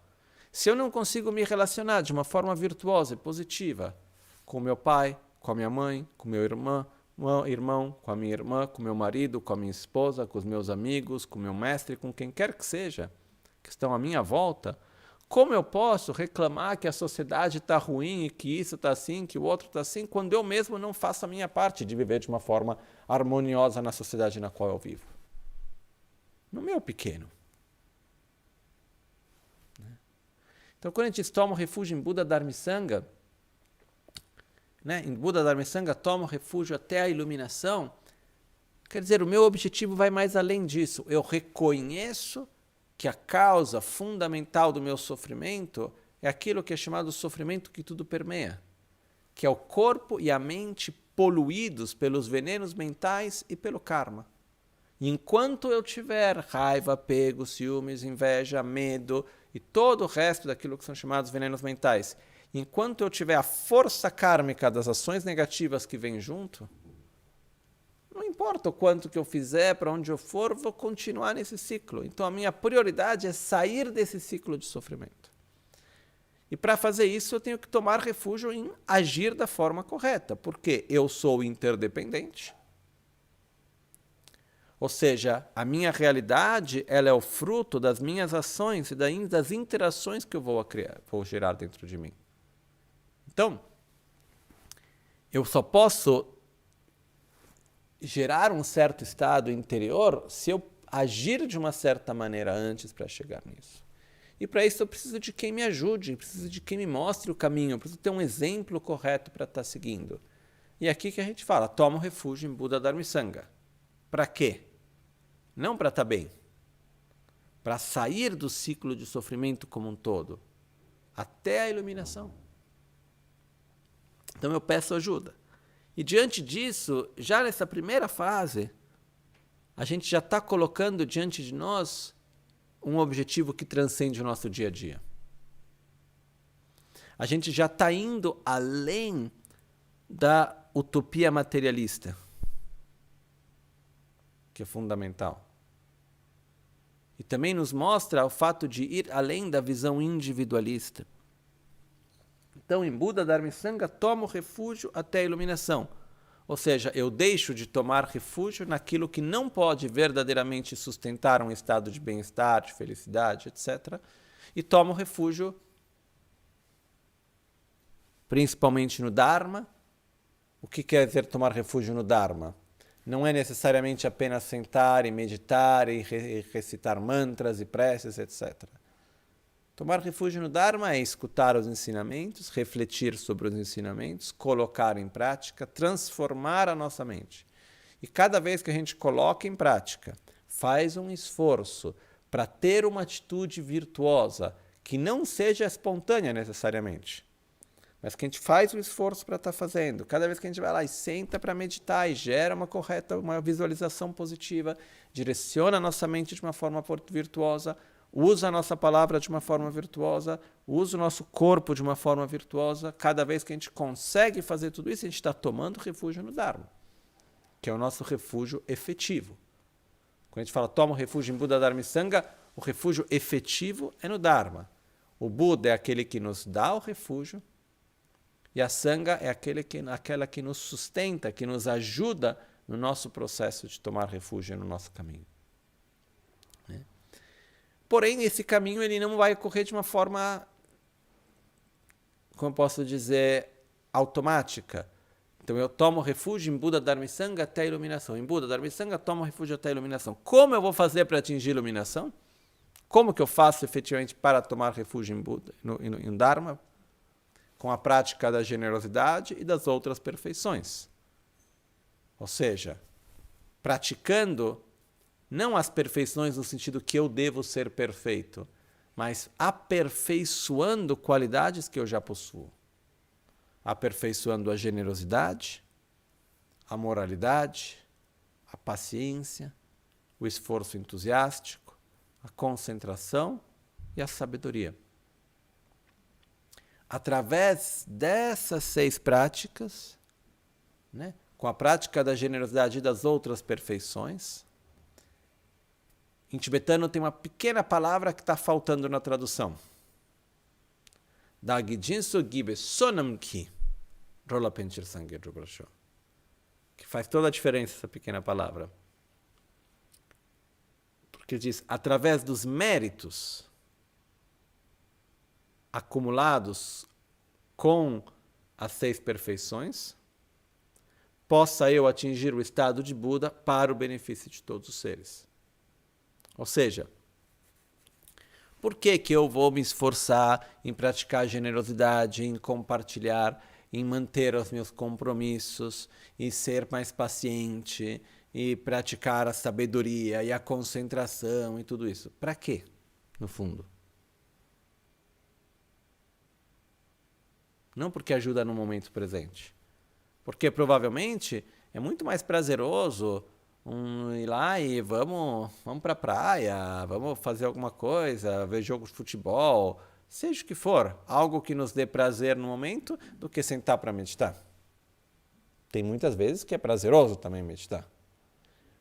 Speaker 1: Se eu não consigo me relacionar de uma forma virtuosa e positiva com meu pai, com a minha mãe, com meu irmão, com a minha irmã, com meu marido, com a minha esposa, com os meus amigos, com meu mestre, com quem quer que seja, que estão à minha volta, como eu posso reclamar que a sociedade está ruim e que isso está assim, que o outro está assim, quando eu mesmo não faço a minha parte de viver de uma forma harmoniosa na sociedade na qual eu vivo? No meu pequeno. Então, quando a gente toma o refúgio em Buda Dharmasanga, em Buda Dharmasanga toma o refúgio até a iluminação, quer dizer, o meu objetivo vai mais além disso. Eu reconheço que a causa fundamental do meu sofrimento é aquilo que é chamado sofrimento que tudo permeia, que é o corpo e a mente poluídos pelos venenos mentais e pelo karma. E enquanto eu tiver raiva, apego, ciúmes, inveja, medo e todo o resto daquilo que são chamados venenos mentais, enquanto eu tiver a força kármica das ações negativas que vem junto, não importa o quanto que eu fizer, para onde eu for, vou continuar nesse ciclo. Então a minha prioridade é sair desse ciclo de sofrimento. E para fazer isso eu tenho que tomar refúgio em agir da forma correta, porque eu sou interdependente. Ou seja, a minha realidade ela é o fruto das minhas ações e das interações que eu vou gerar dentro de mim. Então, eu só posso gerar um certo estado interior se eu agir de uma certa maneira antes para chegar nisso. E para isso eu preciso de quem me ajude, eu preciso de quem me mostre o caminho, eu preciso ter um exemplo correto para estar seguindo. E é aqui que a gente fala, toma o refúgio em Buda Dharmasanga. Para quê? Não para estar bem. Para sair do ciclo de sofrimento como um todo, até a iluminação. Então eu peço ajuda. E diante disso, já nessa primeira fase, a gente já está colocando diante de nós um objetivo que transcende o nosso dia a dia. A gente já está indo além da utopia materialista, que é fundamental. E também nos mostra o fato de ir além da visão individualista. Então, em Buda Dharma e Sangha, tomo refúgio até a iluminação. Ou seja, eu deixo de tomar refúgio naquilo que não pode verdadeiramente sustentar um estado de bem-estar, de felicidade, etc. E tomo refúgio principalmente no Dharma. O que quer dizer tomar refúgio no Dharma? Não é necessariamente apenas sentar e meditar e recitar mantras e preces, etc. Tomar refúgio no Dharma é escutar os ensinamentos, refletir sobre os ensinamentos, colocar em prática, transformar a nossa mente. E cada vez que a gente coloca em prática, faz um esforço para ter uma atitude virtuosa, que não seja espontânea necessariamente, mas que a gente faz o esforço para estar fazendo. Cada vez que a gente vai lá e senta para meditar e gera uma visualização positiva, direciona a nossa mente de uma forma virtuosa, usa a nossa palavra de uma forma virtuosa, usa o nosso corpo de uma forma virtuosa. Cada vez que a gente consegue fazer tudo isso, a gente está tomando refúgio no Dharma, que é o nosso refúgio efetivo. Quando a gente fala toma o refúgio em Buda, Dharma e Sangha, o refúgio efetivo é no Dharma. O Buda é aquele que nos dá o refúgio, e a Sangha é aquela que nos sustenta, que nos ajuda no nosso processo de tomar refúgio no nosso caminho. Né? Porém, esse caminho ele não vai ocorrer de uma forma, como eu posso dizer, automática. Então eu tomo refúgio em Buda, Dharma e Sangha até a iluminação. Em Buda, Dharma e Sangha, tomo refúgio até a iluminação. Como eu vou fazer para atingir a iluminação? Como que eu faço efetivamente para tomar refúgio em Buda, em Dharma? Com a prática da generosidade e das outras perfeições. Ou seja, praticando não as perfeições no sentido que eu devo ser perfeito, mas aperfeiçoando qualidades que eu já possuo. Aperfeiçoando a generosidade, a moralidade, a paciência, o esforço entusiástico, a concentração e a sabedoria. Através dessas 6 práticas, né, com a prática da generosidade e das outras perfeições, em tibetano tem uma pequena palavra que está faltando na tradução. Dagijinso gibe sonamki, rola penchir sangue drubrasho. Que faz toda a diferença essa pequena palavra. Porque diz, através dos méritos acumulados com as 6 perfeições, possa eu atingir o estado de Buda para o benefício de todos os seres. Ou seja, por que eu vou me esforçar em praticar generosidade, em compartilhar, em manter os meus compromissos, em ser mais paciente, e praticar a sabedoria e a concentração e tudo isso? Para quê, no fundo? Não porque ajuda no momento presente. Porque provavelmente é muito mais prazeroso ir lá e vamos para a praia, vamos fazer alguma coisa, ver jogo de futebol, seja o que for, algo que nos dê prazer no momento, do que sentar para meditar. Tem muitas vezes que é prazeroso também meditar.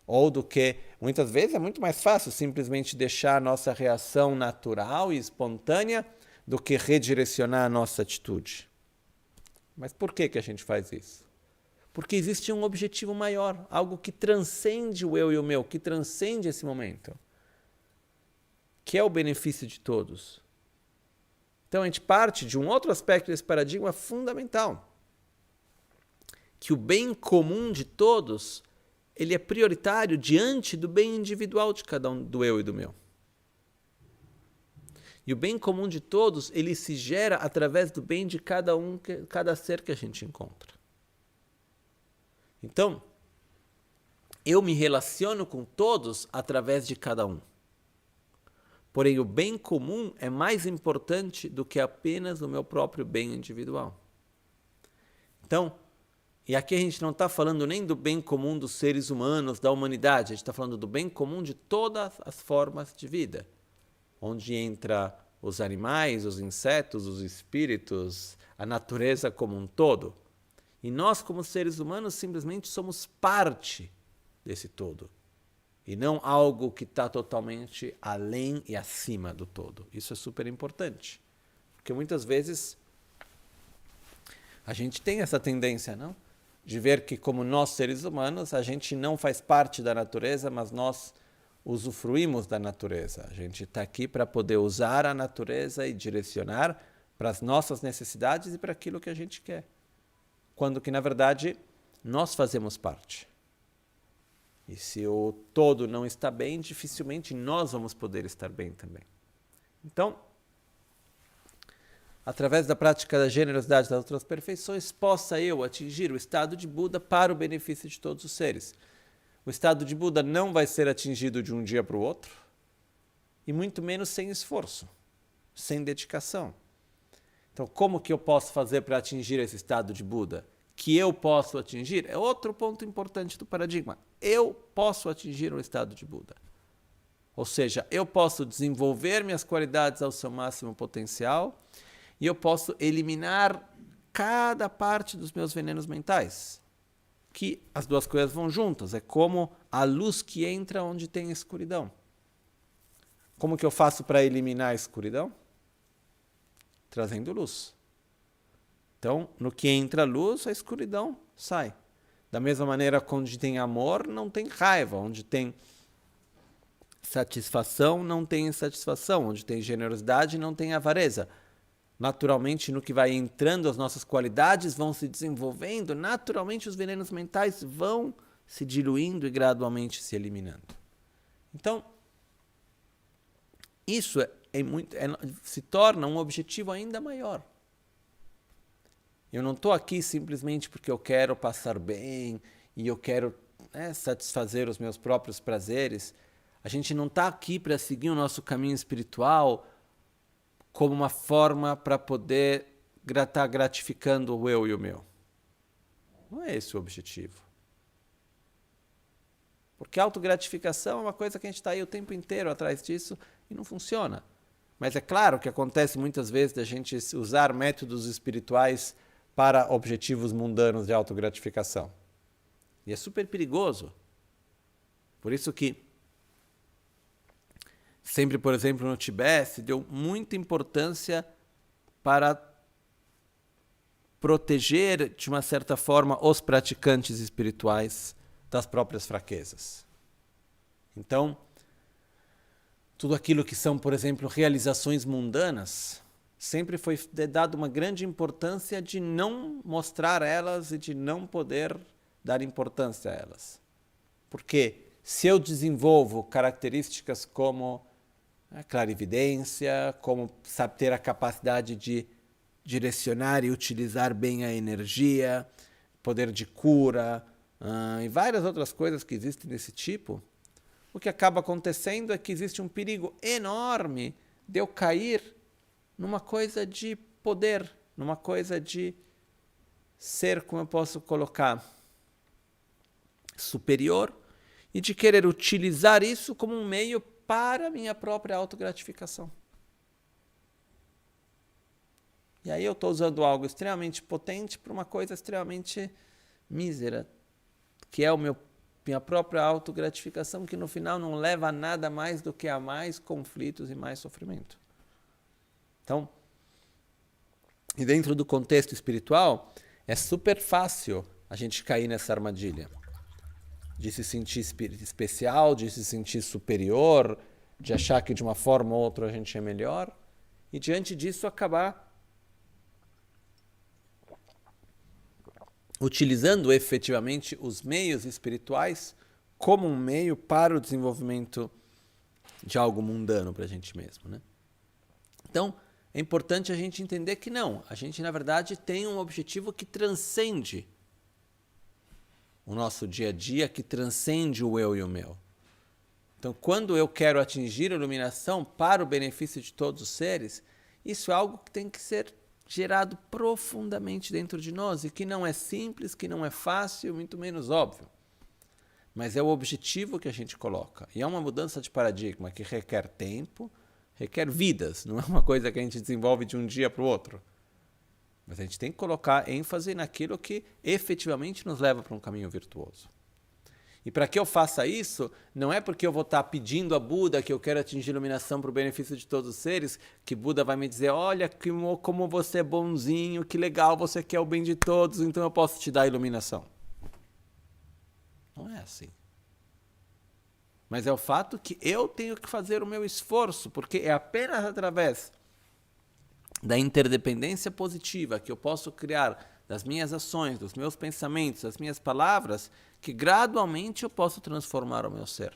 Speaker 1: Ou do que, muitas vezes é muito mais fácil simplesmente deixar a nossa reação natural e espontânea do que redirecionar a nossa atitude. Mas por que a gente faz isso? Porque existe um objetivo maior, algo que transcende o eu e o meu, que transcende esse momento, que é o benefício de todos. Então a gente parte de um outro aspecto desse paradigma fundamental, que o bem comum de todos, ele é prioritário diante do bem individual de cada um, do eu e do meu. E o bem comum de todos, ele se gera através do bem de cada um, cada ser que a gente encontra. Então, eu me relaciono com todos através de cada um. Porém, o bem comum é mais importante do que apenas o meu próprio bem individual. Então, e aqui a gente não está falando nem do bem comum dos seres humanos, da humanidade, a gente está falando do bem comum de todas as formas de vida, onde entra os animais, os insetos, os espíritos, a natureza como um todo. E nós, como seres humanos, simplesmente somos parte desse todo, e não algo que está totalmente além e acima do todo. Isso é super importante, porque muitas vezes a gente tem essa tendência, não? De ver que, como nós, seres humanos, a gente não faz parte da natureza, mas nós usufruímos da natureza. A gente está aqui para poder usar a natureza e direcionar para as nossas necessidades e para aquilo que a gente quer. Quando que, na verdade, nós fazemos parte. E se o todo não está bem, dificilmente nós vamos poder estar bem também. Então, através da prática da generosidade das outras perfeições, possa eu atingir o estado de Buda para o benefício de todos os seres. O estado de Buda não vai ser atingido de um dia para o outro, e muito menos sem esforço, sem dedicação. Então, como que eu posso fazer para atingir esse estado de Buda? Que eu posso atingir? É outro ponto importante do paradigma. Eu posso atingir o estado de Buda. Ou seja, eu posso desenvolver minhas qualidades ao seu máximo potencial, e eu posso eliminar cada parte dos meus venenos mentais. Que as duas coisas vão juntas. É como a luz que entra onde tem escuridão. Como que eu faço para eliminar a escuridão? Trazendo luz. Então, no que entra luz, a escuridão sai. Da mesma maneira que onde tem amor, não tem raiva. Onde tem satisfação, não tem insatisfação. Onde tem generosidade, não tem avareza. Naturalmente, no que vai entrando, as nossas qualidades vão se desenvolvendo, naturalmente os venenos mentais vão se diluindo e gradualmente se eliminando. Então, isso se torna um objetivo ainda maior. Eu não estou aqui simplesmente porque eu quero passar bem e eu quero satisfazer os meus próprios prazeres. A gente não está aqui para seguir o nosso caminho espiritual como uma forma para poder estar gratificando o eu e o meu. Não é esse o objetivo. Porque a autogratificação é uma coisa que a gente está aí o tempo inteiro atrás disso e não funciona. Mas é claro que acontece muitas vezes da gente usar métodos espirituais para objetivos mundanos de autogratificação. E é super perigoso. Por isso que sempre, por exemplo, no Tibete, se deu muita importância para proteger, de uma certa forma, os praticantes espirituais das próprias fraquezas. Então, tudo aquilo que são, por exemplo, realizações mundanas, sempre foi dado uma grande importância de não mostrar elas e de não poder dar importância a elas. Porque se eu desenvolvo características como a clarividência, como sabe, ter a capacidade de direcionar e utilizar bem a energia, poder de cura e várias outras coisas que existem desse tipo, o que acaba acontecendo é que existe um perigo enorme de eu cair numa coisa de poder, numa coisa de ser, como eu posso colocar, superior, e de querer utilizar isso como um meio para a minha própria autogratificação. E aí eu estou usando algo extremamente potente para uma coisa extremamente mísera, que é minha própria autogratificação, que no final não leva a nada mais do que a mais conflitos e mais sofrimento. Então, e dentro do contexto espiritual, é super fácil a gente cair nessa armadilha de se sentir especial, de se sentir superior, de achar que de uma forma ou outra a gente é melhor, e diante disso acabar utilizando efetivamente os meios espirituais como um meio para o desenvolvimento de algo mundano para a gente mesmo, né? Então, é importante a gente entender que não, a gente na verdade tem um objetivo que transcende o nosso dia a dia, que transcende o eu e o meu. Então, quando eu quero atingir a iluminação para o benefício de todos os seres, isso é algo que tem que ser gerado profundamente dentro de nós e que não é simples, que não é fácil, muito menos óbvio. Mas é o objetivo que a gente coloca. E é uma mudança de paradigma que requer tempo, requer vidas. Não é uma coisa que a gente desenvolve de um dia para o outro. Mas a gente tem que colocar ênfase naquilo que efetivamente nos leva para um caminho virtuoso. E para que eu faça isso, não é porque eu vou estar pedindo a Buda que eu quero atingir iluminação para o benefício de todos os seres, que Buda vai me dizer, olha como você é bonzinho, que legal, você quer o bem de todos, então eu posso te dar a iluminação. Não é assim. Mas é o fato que eu tenho que fazer o meu esforço, porque é apenas através da interdependência positiva que eu posso criar das minhas ações, dos meus pensamentos, das minhas palavras, que gradualmente eu posso transformar o meu ser.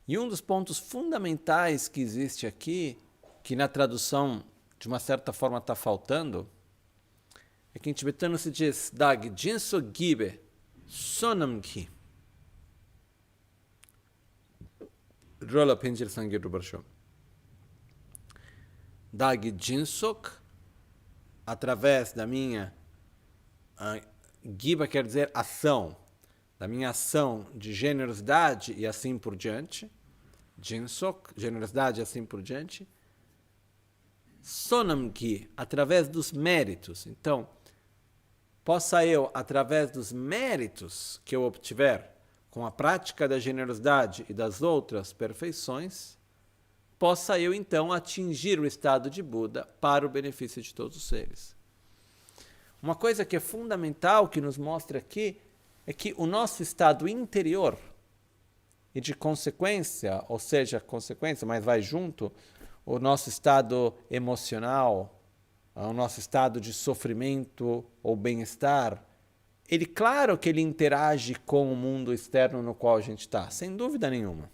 Speaker 1: E um dos pontos fundamentais que existe aqui, que na tradução de uma certa forma está faltando, é que em tibetano se diz Dag Jinso Gibe Sonamki. Rola Penjir Sangir Rubarshom. Dag Jinsok, através da minha Giba quer dizer ação, da minha ação de generosidade e assim por diante. Jinsok, generosidade e assim por diante. Sonamki, através dos méritos. Então, possa eu, através dos méritos que eu obtiver com a prática da generosidade e das outras perfeições, possa eu, então, atingir o estado de Buda para o benefício de todos os seres. Uma coisa que é fundamental, que nos mostra aqui, é que o nosso estado interior, e de consequência, ou seja, consequência, mas vai junto, o nosso estado emocional, o nosso estado de sofrimento ou bem-estar, ele, claro que ele interage com o mundo externo no qual a gente está, sem dúvida nenhuma.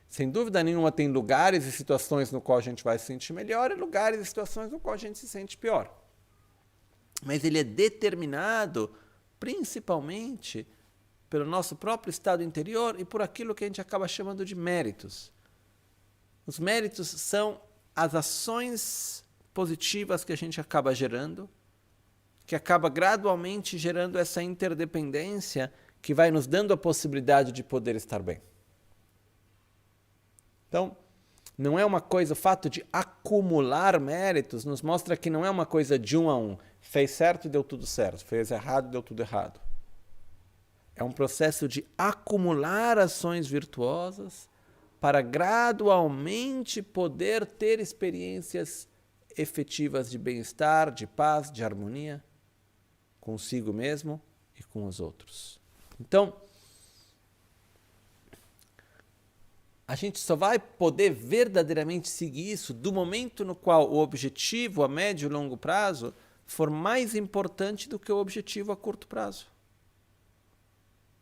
Speaker 1: Sem dúvida nenhuma tem lugares e situações no qual a gente vai se sentir melhor e lugares e situações no qual a gente se sente pior. Mas ele é determinado principalmente pelo nosso próprio estado interior e por aquilo que a gente acaba chamando de méritos. Os méritos são as ações positivas que a gente acaba gerando, que acaba gradualmente gerando essa interdependência que vai nos dando a possibilidade de poder estar bem. Então, não é uma coisa, o fato de acumular méritos nos mostra que não é uma coisa de um a um. Fez certo e deu tudo certo, fez errado e deu tudo errado. É um processo de acumular ações virtuosas para gradualmente poder ter experiências efetivas de bem-estar, de paz, de harmonia consigo mesmo e com os outros. Então, a gente só vai poder verdadeiramente seguir isso do momento no qual o objetivo a médio e longo prazo for mais importante do que o objetivo a curto prazo,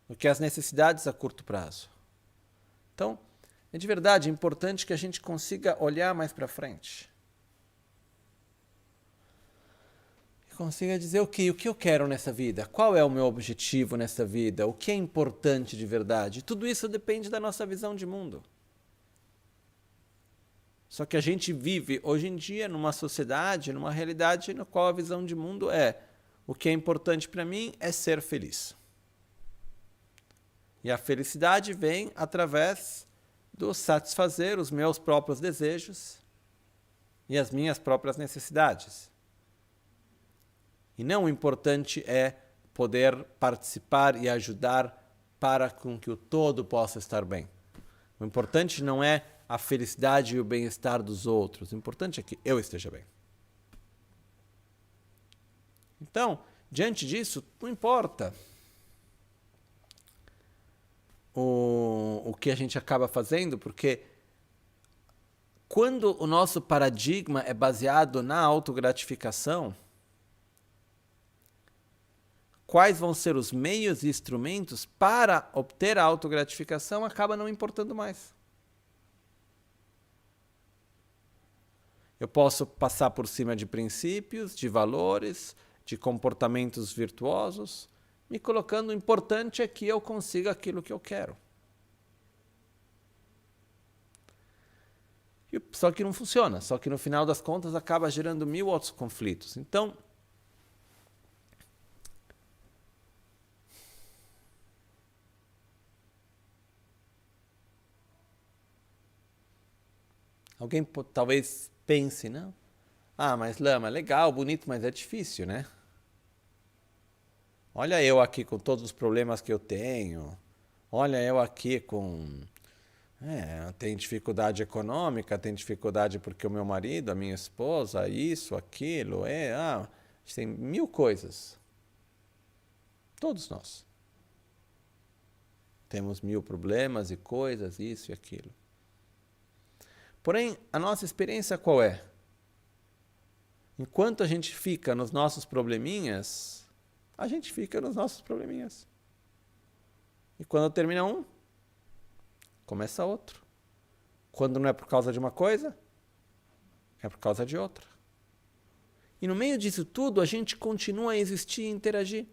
Speaker 1: do que as necessidades a curto prazo. Então, é de verdade importante que a gente consiga olhar mais para frente. E consiga dizer, ok, o que eu quero nessa vida? Qual é o meu objetivo nessa vida? O que é importante de verdade? Tudo isso depende da nossa visão de mundo. Só que a gente vive hoje em dia numa sociedade, numa realidade na qual a visão de mundo é o que é importante para mim é ser feliz. E a felicidade vem através do satisfazer os meus próprios desejos e as minhas próprias necessidades. E não o importante é poder participar e ajudar para com que o todo possa estar bem. O importante não é a felicidade e o bem-estar dos outros. O importante é que eu esteja bem. Então, diante disso, não importa o que a gente acaba fazendo, porque quando o nosso paradigma é baseado na autogratificação, quais vão ser os meios e instrumentos para obter a autogratificação acaba não importando mais. Eu posso passar por cima de princípios, de valores, de comportamentos virtuosos, me colocando o importante é que eu consiga aquilo que eu quero. E Só que não funciona. Só que no final das contas acaba gerando 1000 outros conflitos. Então, alguém talvez pense, não? Ah, mas Lama, legal, bonito, mas é difícil, né? Olha eu aqui com todos os problemas que eu tenho. Olha eu aqui com... tem dificuldade econômica, tem dificuldade porque o meu marido, a minha esposa, isso, aquilo, tem 1000 coisas. Todos nós. Temos 1000 problemas e coisas, isso e aquilo. Porém, a nossa experiência qual é? Enquanto a gente fica nos nossos probleminhas, a gente fica nos nossos probleminhas. E quando termina um, começa outro. Quando não é por causa de uma coisa, é por causa de outra. E no meio disso tudo, a gente continua a existir e interagir.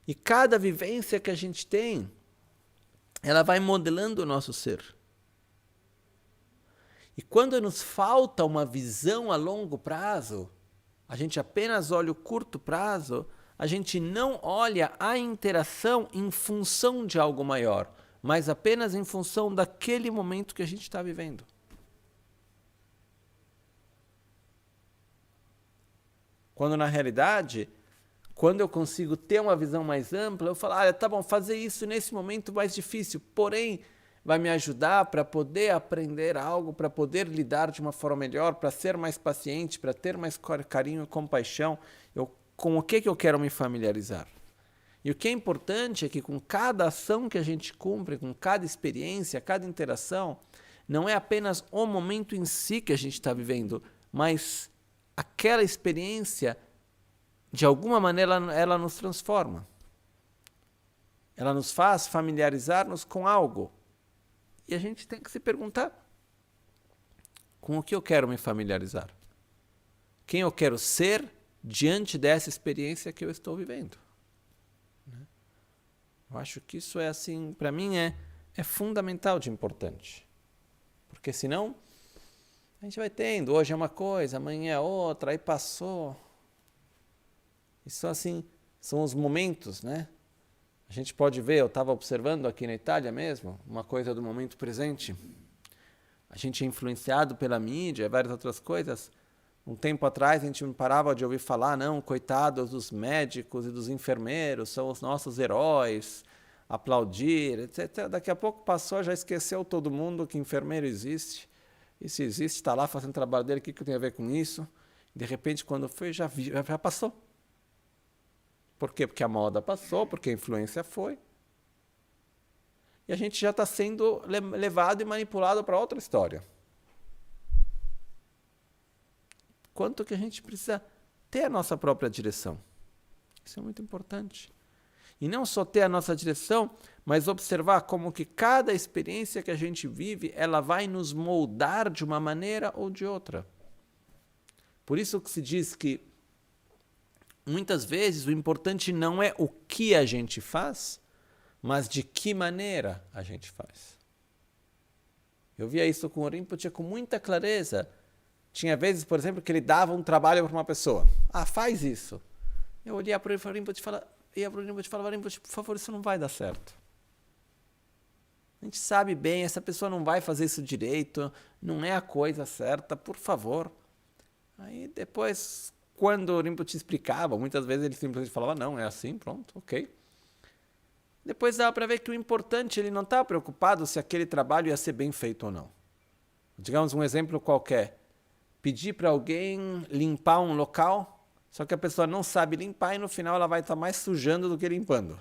Speaker 1: E cada vivência que a gente tem, ela vai modelando o nosso ser. E quando nos falta uma visão a longo prazo, a gente apenas olha o curto prazo, a gente não olha a interação em função de algo maior, mas apenas em função daquele momento que a gente está vivendo. Quando na realidade, quando eu consigo ter uma visão mais ampla, eu falo, tá bom, fazer isso nesse momento mais difícil, porém vai me ajudar para poder aprender algo, para poder lidar de uma forma melhor, para ser mais paciente, para ter mais carinho e compaixão. Com o que eu quero me familiarizar? E o que é importante é que com cada ação que a gente cumpre, com cada experiência, cada interação, não é apenas o momento em si que a gente está vivendo, mas aquela experiência, de alguma maneira, ela nos transforma. Ela nos faz familiarizar-nos com algo. E a gente tem que se perguntar, com o que eu quero me familiarizar? Quem eu quero ser diante dessa experiência que eu estou vivendo? Eu acho que isso é assim, para mim é fundamental de importante. Porque senão, a gente vai tendo, hoje é uma coisa, amanhã é outra, aí passou. Isso assim, são os momentos, né? A gente pode ver, eu estava observando aqui na Itália mesmo, uma coisa do momento presente. A gente é influenciado pela mídia, várias outras coisas. Um tempo atrás a gente não parava de ouvir falar, não, coitados dos médicos e dos enfermeiros, são os nossos heróis, aplaudir, etc. Daqui a pouco passou, já esqueceu todo mundo que enfermeiro existe. E se existe, está lá fazendo o trabalho dele, o que tem a ver com isso? De repente, quando foi, já passou. Por quê? Porque a moda passou, porque a influência foi. E a gente já está sendo levado e manipulado para outra história. Quanto que a gente precisa ter a nossa própria direção. Isso é muito importante. E não só ter a nossa direção, mas observar como que cada experiência que a gente vive, ela vai nos moldar de uma maneira ou de outra. Por isso que se diz que muitas vezes o importante não é o que a gente faz, mas de que maneira a gente faz. Eu via isso com o Rinpoche com muita clareza. Tinha vezes, por exemplo, que ele dava um trabalho para uma pessoa. Faz isso. Eu olhava para o Rinpoche e falava, Rinpoche, por favor, isso não vai dar certo. A gente sabe bem, essa pessoa não vai fazer isso direito, não é a coisa certa, por favor. Aí depois, quando o Rinpoche explicava, muitas vezes ele simplesmente falava, não, é assim, pronto, ok. Depois dava para ver que o importante, ele não estava preocupado se aquele trabalho ia ser bem feito ou não. Digamos um exemplo qualquer. Pedir para alguém limpar um local, só que a pessoa não sabe limpar e no final ela vai estar mais sujando do que limpando.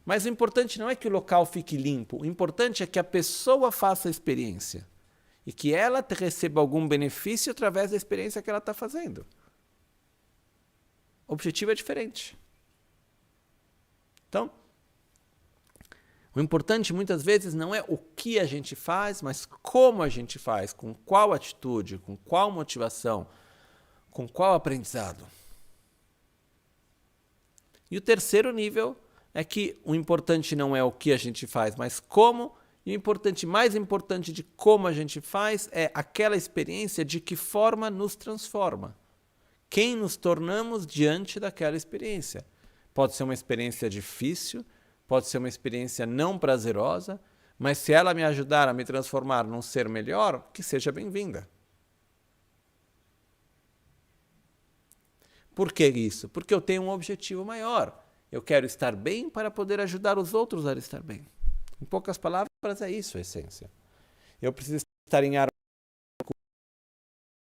Speaker 1: Mas o importante não é que o local fique limpo, o importante é que a pessoa faça a experiência e que ela receba algum benefício através da experiência que ela está fazendo. O objetivo é diferente. Então, o importante muitas vezes não é o que a gente faz, mas como a gente faz, com qual atitude, com qual motivação, com qual aprendizado. E o terceiro nível é que o importante não é o que a gente faz, mas como E o importante, mais importante de como a gente faz é aquela experiência de que forma nos transforma. Quem nos tornamos diante daquela experiência. Pode ser uma experiência difícil, pode ser uma experiência não prazerosa, mas se ela me ajudar a me transformar num ser melhor, que seja bem-vinda. Por que isso? Porque eu tenho um objetivo maior. Eu quero estar bem para poder ajudar os outros a estar bem. Em poucas palavras, é isso a essência. Eu preciso estar em harmonia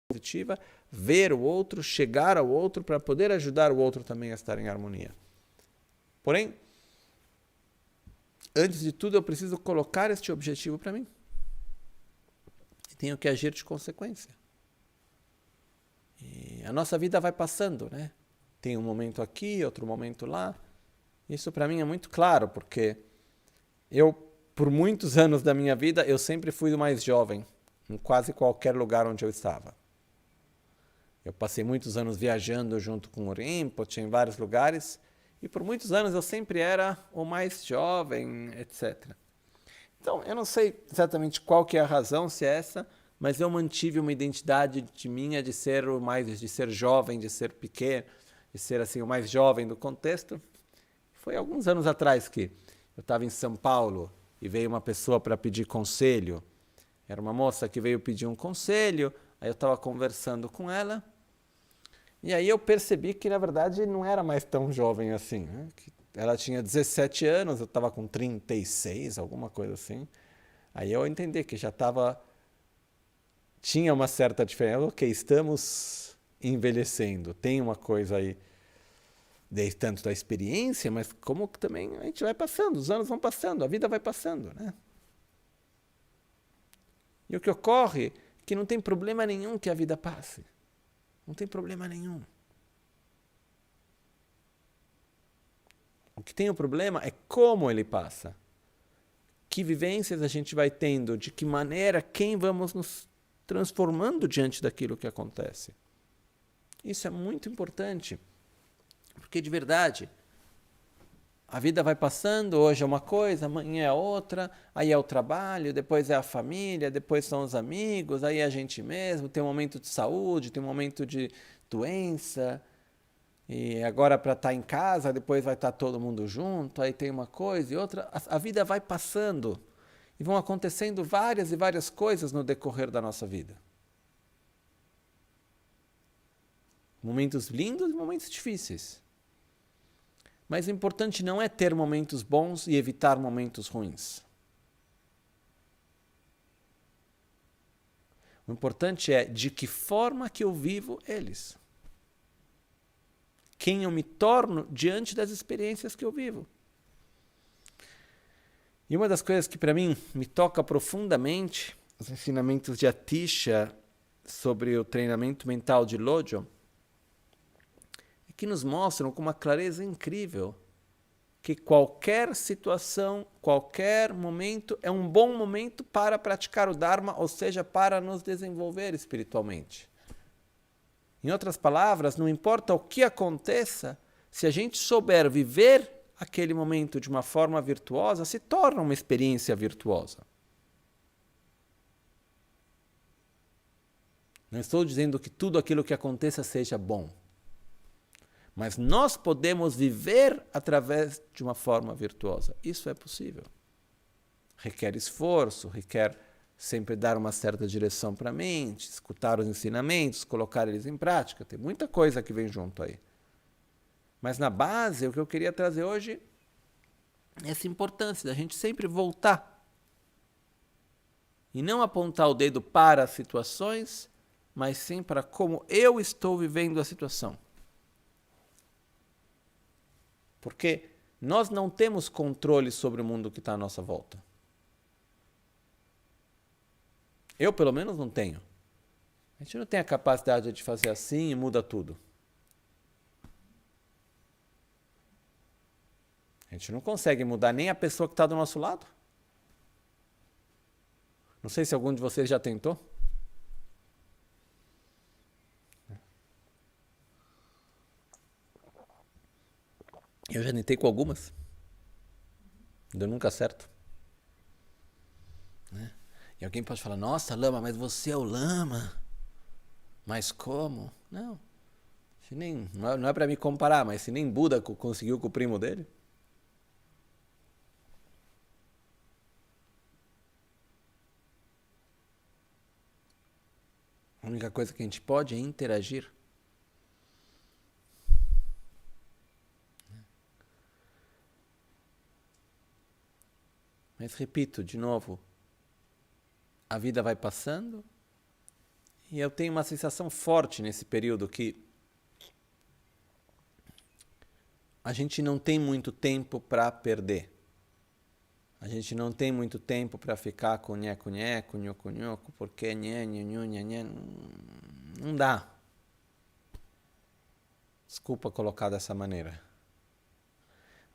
Speaker 1: positiva, ver o outro, chegar ao outro para poder ajudar o outro também a estar em harmonia. Porém, antes de tudo, eu preciso colocar este objetivo para mim. E tenho que agir de consequência. E a nossa vida vai passando, né? Tem um momento aqui, outro momento lá. Isso para mim é muito claro, porque eu, por muitos anos da minha vida, eu sempre fui o mais jovem, em quase qualquer lugar onde eu estava. Eu passei muitos anos viajando junto com o Rinpoche em vários lugares, e por muitos anos eu sempre era o mais jovem, etc. Então, eu não sei exatamente qual que é a razão, se é essa, mas eu mantive uma identidade minha de ser o mais, de ser jovem, de ser pequeno, de ser assim o mais jovem do contexto. Foi alguns anos atrás que eu estava em São Paulo e veio uma pessoa para pedir conselho. Era uma moça que veio pedir um conselho, aí eu estava conversando com ela, e aí eu percebi que, na verdade, não era mais tão jovem assim, né? Que ela tinha 17 anos, eu estava com 36, alguma coisa assim. Aí eu entendi que já tinha uma certa diferença. Ok, estamos envelhecendo, tem uma coisa aí, tanto da experiência, mas como que também a gente vai passando, os anos vão passando, a vida vai passando, né? E o que ocorre é que não tem problema nenhum que a vida passe. Não tem problema nenhum. O que tem o problema é como ele passa. Que vivências a gente vai tendo, de que maneira, quem vamos nos transformando diante daquilo que acontece. Isso é muito importante, porque de verdade, a vida vai passando, hoje é uma coisa, amanhã é outra, aí é o trabalho, depois é a família, depois são os amigos, aí é a gente mesmo, tem um momento de saúde, tem um momento de doença, e agora para estar em casa, depois vai estar todo mundo junto, aí tem uma coisa e outra. A vida vai passando e vão acontecendo várias e várias coisas no decorrer da nossa vida. Momentos lindos e momentos difíceis. Mas o importante não é ter momentos bons e evitar momentos ruins. O importante é de que forma que eu vivo eles. Quem eu me torno diante das experiências que eu vivo. E uma das coisas que para mim me toca profundamente, os ensinamentos de Atisha sobre o treinamento mental de Lojong, é que nos mostram com uma clareza incrível que qualquer situação, qualquer momento é um bom momento para praticar o Dharma, ou seja, para nos desenvolver espiritualmente. Em outras palavras, não importa o que aconteça, se a gente souber viver aquele momento de uma forma virtuosa, se torna uma experiência virtuosa. Não estou dizendo que tudo aquilo que aconteça seja bom. Mas nós podemos viver através de uma forma virtuosa. Isso é possível. Requer esforço, requer sempre dar uma certa direção para a mente, escutar os ensinamentos, colocar eles em prática. Tem muita coisa que vem junto aí. Mas na base, o que eu queria trazer hoje é essa importância da gente sempre voltar. E não apontar o dedo para as situações, mas sim para como eu estou vivendo a situação. Porque nós não temos controle sobre o mundo que está à nossa volta. Eu, pelo menos, não tenho. A gente não tem a capacidade de fazer assim e muda tudo. A gente não consegue mudar nem a pessoa que está do nosso lado. Não sei se algum de vocês já tentou. Eu já tentei com algumas. Deu nunca certo. E alguém pode falar, nossa, Lama, mas você é o Lama. Mas como? Não. Se nem, não é para me comparar, mas se nem Buda conseguiu com o primo dele. A única coisa que a gente pode é interagir. Mas repito de novo, a vida vai passando e eu tenho uma sensação forte nesse período que a gente não tem muito tempo para perder. A gente não tem muito tempo para ficar com nheco-nheco, nhoco-nhoco, porque nhe, não dá. Desculpa colocar dessa maneira.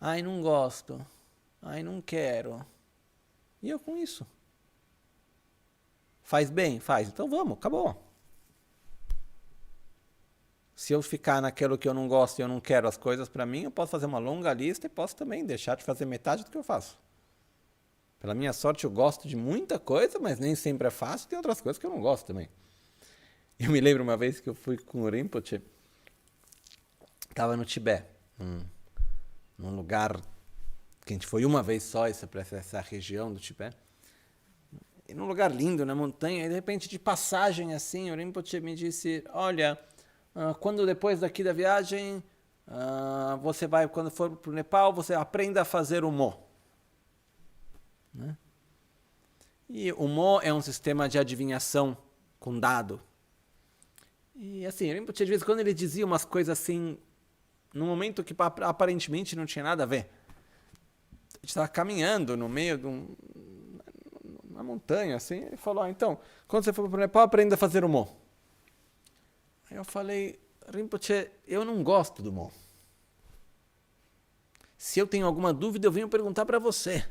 Speaker 1: Ai, não gosto. Ai, não quero. E eu com isso? Faz bem? Faz. Então vamos, acabou. Se eu ficar naquilo que eu não gosto e eu não quero as coisas para mim, eu posso fazer uma longa lista e posso também deixar de fazer metade do que eu faço. Pela minha sorte, eu gosto de muita coisa, mas nem sempre é fácil. Tem outras coisas que eu não gosto também. Eu me lembro uma vez que eu fui com o Rinpoche, estava no Tibete, num lugar que a gente foi uma vez só, essa região do Tibete. E num lugar lindo, na montanha, e de repente, de passagem assim, o Rinpoche me disse, olha, quando depois daqui da viagem, você vai, quando for para o Nepal, você aprenda a fazer o Mo. Né? E o Mo é um sistema de adivinhação com dado. E assim, o Rinpoche, de vez em quando ele dizia umas coisas assim, num momento que aparentemente não tinha nada a ver. A gente estava caminhando no meio de uma montanha, assim, ele falou, então, quando você for para o Nepal, aprenda a fazer o Mo. Aí eu falei, Rinpoche, eu não gosto do Mo. Se eu tenho alguma dúvida, eu venho perguntar para você.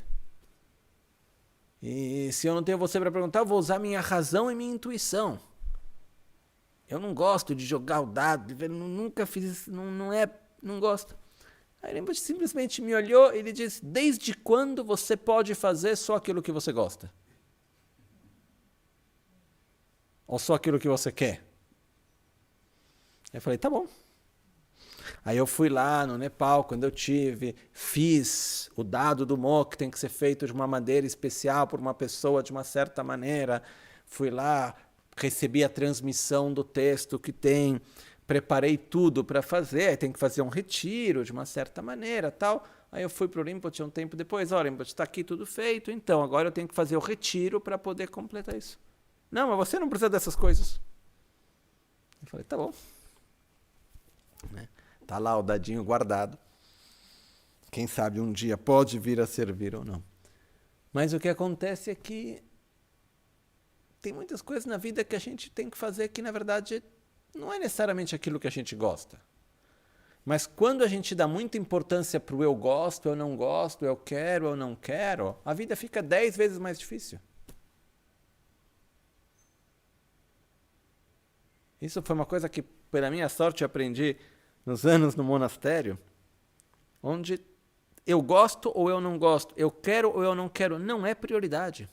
Speaker 1: E se eu não tenho você para perguntar, eu vou usar minha razão e minha intuição. Eu não gosto de jogar o dado, nunca fiz isso, não gosto. Aí o Rinpoche simplesmente me olhou e ele disse, desde quando você pode fazer só aquilo que você gosta? Ou só aquilo que você quer? Eu falei, tá bom. Aí eu fui lá no Nepal, quando eu fiz o dado do Mo, que tem que ser feito de uma maneira especial por uma pessoa de uma certa maneira. Fui lá, recebi a transmissão do texto que tem, preparei tudo para fazer, aí tem que fazer um retiro de uma certa maneira, tal. Aí eu fui para o Rinpoche um tempo depois, olha, Rinpoche, está aqui tudo feito, então agora eu tenho que fazer o retiro para poder completar isso. Não, mas você não precisa dessas coisas. Eu falei, tá bom. Né? Tá lá o dadinho guardado. Quem sabe um dia pode vir a servir ou não. Mas o que acontece é que tem muitas coisas na vida que a gente tem que fazer que, na verdade, não é necessariamente aquilo que a gente gosta. Mas quando a gente dá muita importância para o eu gosto, eu não gosto, eu quero, eu não quero, a vida fica 10 vezes mais difícil. Isso foi uma coisa que, pela minha sorte, eu aprendi nos anos no monastério, onde eu gosto ou eu não gosto, eu quero ou eu não quero, não é prioridade.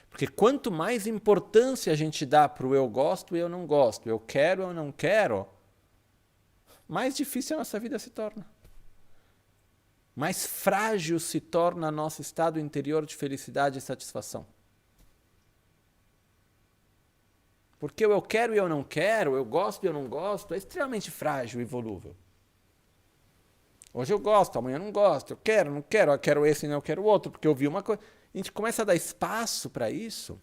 Speaker 1: Porque quanto mais importância a gente dá para o eu gosto e eu não gosto, eu quero ou eu não quero, mais difícil a nossa vida se torna. Mais frágil se torna nosso estado interior de felicidade e satisfação. Porque eu quero e eu não quero, eu gosto e eu não gosto, é extremamente frágil e volúvel. Hoje eu gosto, amanhã eu não gosto, eu quero, não quero, eu quero esse e não quero o outro, porque eu vi uma coisa. A gente começa a dar espaço para isso,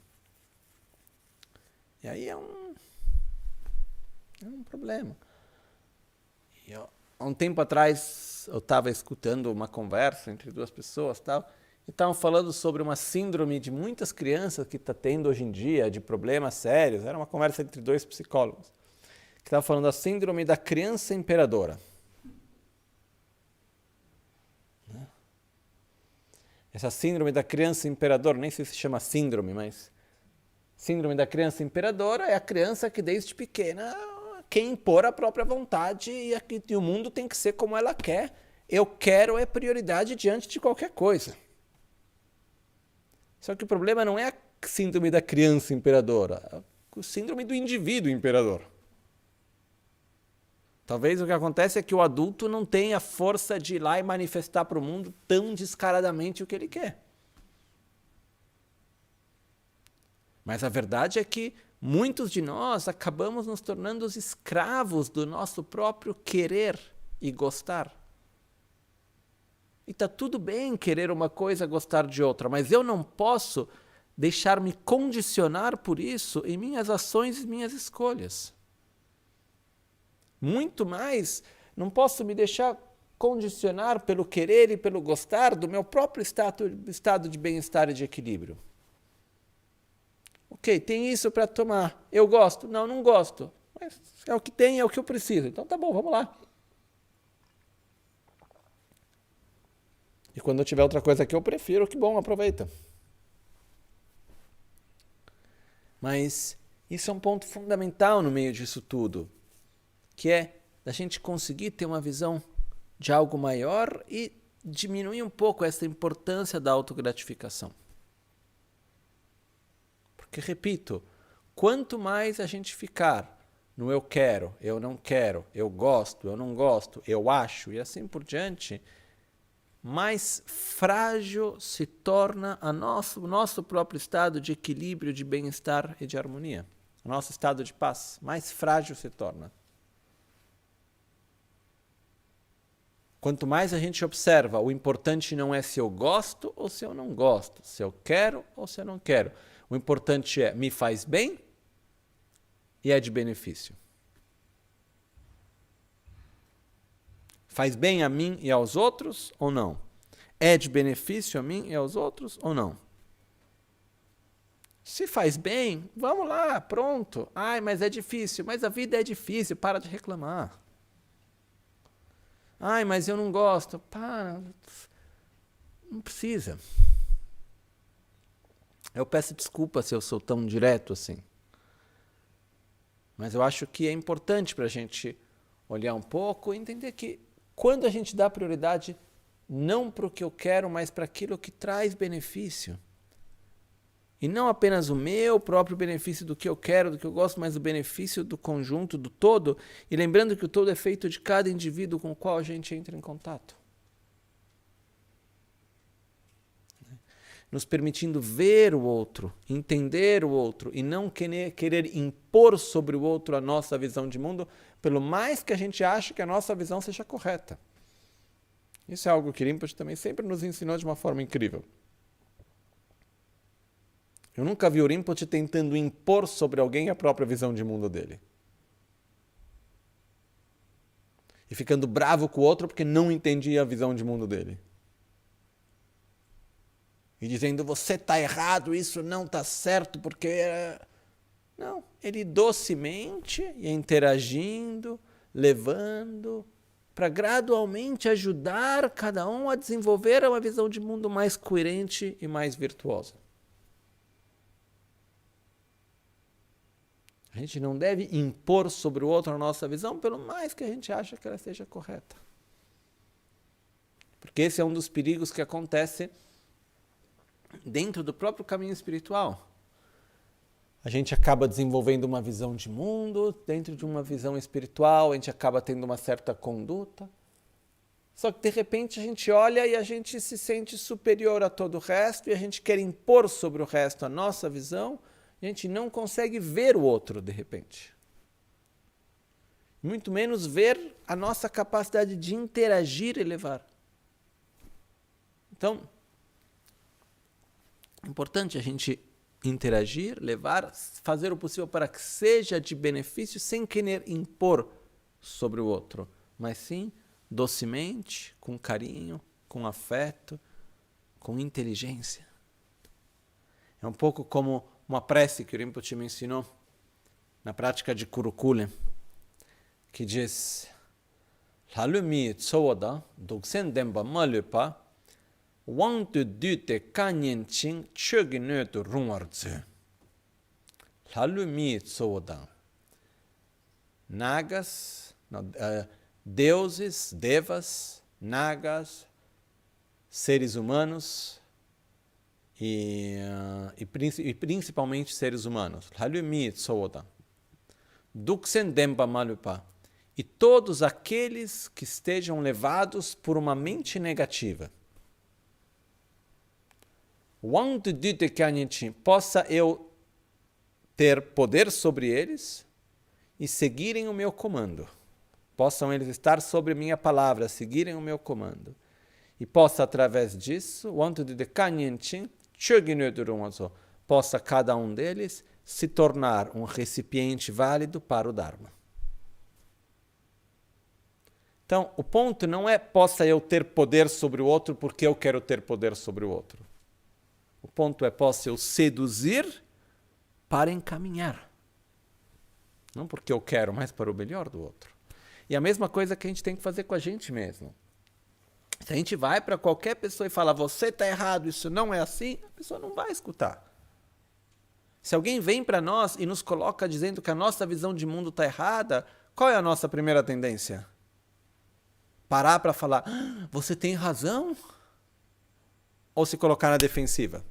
Speaker 1: e aí é um problema. Há um tempo atrás, eu estava escutando uma conversa entre duas pessoas, tal, e estavam falando sobre uma síndrome de muitas crianças que está tendo hoje em dia, de problemas sérios. Era uma conversa entre dois psicólogos, que estavam falando da síndrome da criança imperadora. Essa síndrome da criança imperadora, nem sei se chama síndrome, mas síndrome da criança imperadora é a criança que desde pequena quer impor a própria vontade e o mundo tem que ser como ela quer. Eu quero é prioridade diante de qualquer coisa. Só que o problema não é a síndrome da criança imperadora, é o síndrome do indivíduo imperador. Talvez o que acontece é que o adulto não tem a força de ir lá e manifestar para o mundo tão descaradamente o que ele quer. Mas a verdade é que muitos de nós acabamos nos tornando os escravos do nosso próprio querer e gostar. E está tudo bem querer uma coisa, gostar de outra, mas eu não posso deixar-me condicionar por isso em minhas ações e minhas escolhas. Muito mais, não posso me deixar condicionar pelo querer e pelo gostar do meu próprio estado de bem-estar e de equilíbrio. Ok, tem isso para tomar. Eu gosto? Não, não gosto. Mas é o que tem, é o que eu preciso. Então tá bom, vamos lá. E quando eu tiver outra coisa que eu prefiro, que bom, aproveita. Mas isso é um ponto fundamental no meio disso tudo, que é da gente conseguir ter uma visão de algo maior e diminuir um pouco essa importância da autogratificação. Porque, repito, quanto mais a gente ficar no eu quero, eu não quero, eu gosto, eu não gosto, eu acho e assim por diante, mais frágil se torna o nosso próprio estado de equilíbrio, de bem-estar e de harmonia. O nosso estado de paz, mais frágil se torna. Quanto mais a gente observa, o importante não é se eu gosto ou se eu não gosto, se eu quero ou se eu não quero. O importante é, me faz bem e é de benefício. Faz bem a mim e aos outros ou não? É de benefício a mim e aos outros ou não? Se faz bem, vamos lá, pronto. Ai, mas é difícil. Mas a vida é difícil, para de reclamar. Ai, mas eu não gosto. Para, não precisa. Eu peço desculpa se eu sou tão direto assim. Mas eu acho que é importante para a gente olhar um pouco e entender que quando a gente dá prioridade não para o que eu quero, mas para aquilo que traz benefício. E não apenas o meu próprio benefício do que eu quero, do que eu gosto, mas o benefício do conjunto, do todo. E lembrando que o todo é feito de cada indivíduo com o qual a gente entra em contato. Nos permitindo ver o outro, entender o outro e não querer impor sobre o outro a nossa visão de mundo, pelo mais que a gente ache que a nossa visão seja correta. Isso é algo que Rinpoche também sempre nos ensinou de uma forma incrível. Eu nunca vi o Rinpoche tentando impor sobre alguém a própria visão de mundo dele. E ficando bravo com o outro porque não entendia a visão de mundo dele. E dizendo, você está errado, isso não está certo, porque... Não, ele docemente ia interagindo, levando, para gradualmente ajudar cada um a desenvolver uma visão de mundo mais coerente e mais virtuosa. A gente não deve impor sobre o outro a nossa visão, pelo mais que a gente ache que ela seja correta. Porque esse é um dos perigos que acontece dentro do próprio caminho espiritual. A gente acaba desenvolvendo uma visão de mundo, dentro de uma visão espiritual, a gente acaba tendo uma certa conduta. Só que de repente a gente olha e a gente se sente superior a todo o resto e a gente quer impor sobre o resto a nossa visão, a gente não consegue ver o outro de repente. Muito menos ver a nossa capacidade de interagir e levar. Então, é importante a gente interagir, levar, fazer o possível para que seja de benefício sem querer impor sobre o outro, mas sim docemente, com carinho, com afeto, com inteligência. É um pouco como uma prece que o Rinpoche me ensinou na prática de Kurukule, que diz: Lalumi tsoda duksen demba malupa Wang tu dute kanyen ching chögin tu rungarzu. Lalumi tsoda. Nagas, deuses, devas, nagas, seres humanos e principalmente seres humanos. E todos aqueles que estejam levados por uma mente negativa. Possa eu ter poder sobre eles e seguirem o meu comando. Possam eles estar sobre minha palavra, seguirem o meu comando. E possa, através disso, possa cada um deles se tornar um recipiente válido para o Dharma. Então, o ponto não é possa eu ter poder sobre o outro porque eu quero ter poder sobre o outro. O ponto é possa eu seduzir para encaminhar. Não porque eu quero, mas para o melhor do outro. E a mesma coisa que a gente tem que fazer com a gente mesmo. Se a gente vai para qualquer pessoa e fala, você está errado, isso não é assim, a pessoa não vai escutar. Se alguém vem para nós e nos coloca dizendo que a nossa visão de mundo está errada, qual é a nossa primeira tendência? Parar para falar, você tem razão? Ou se colocar na defensiva?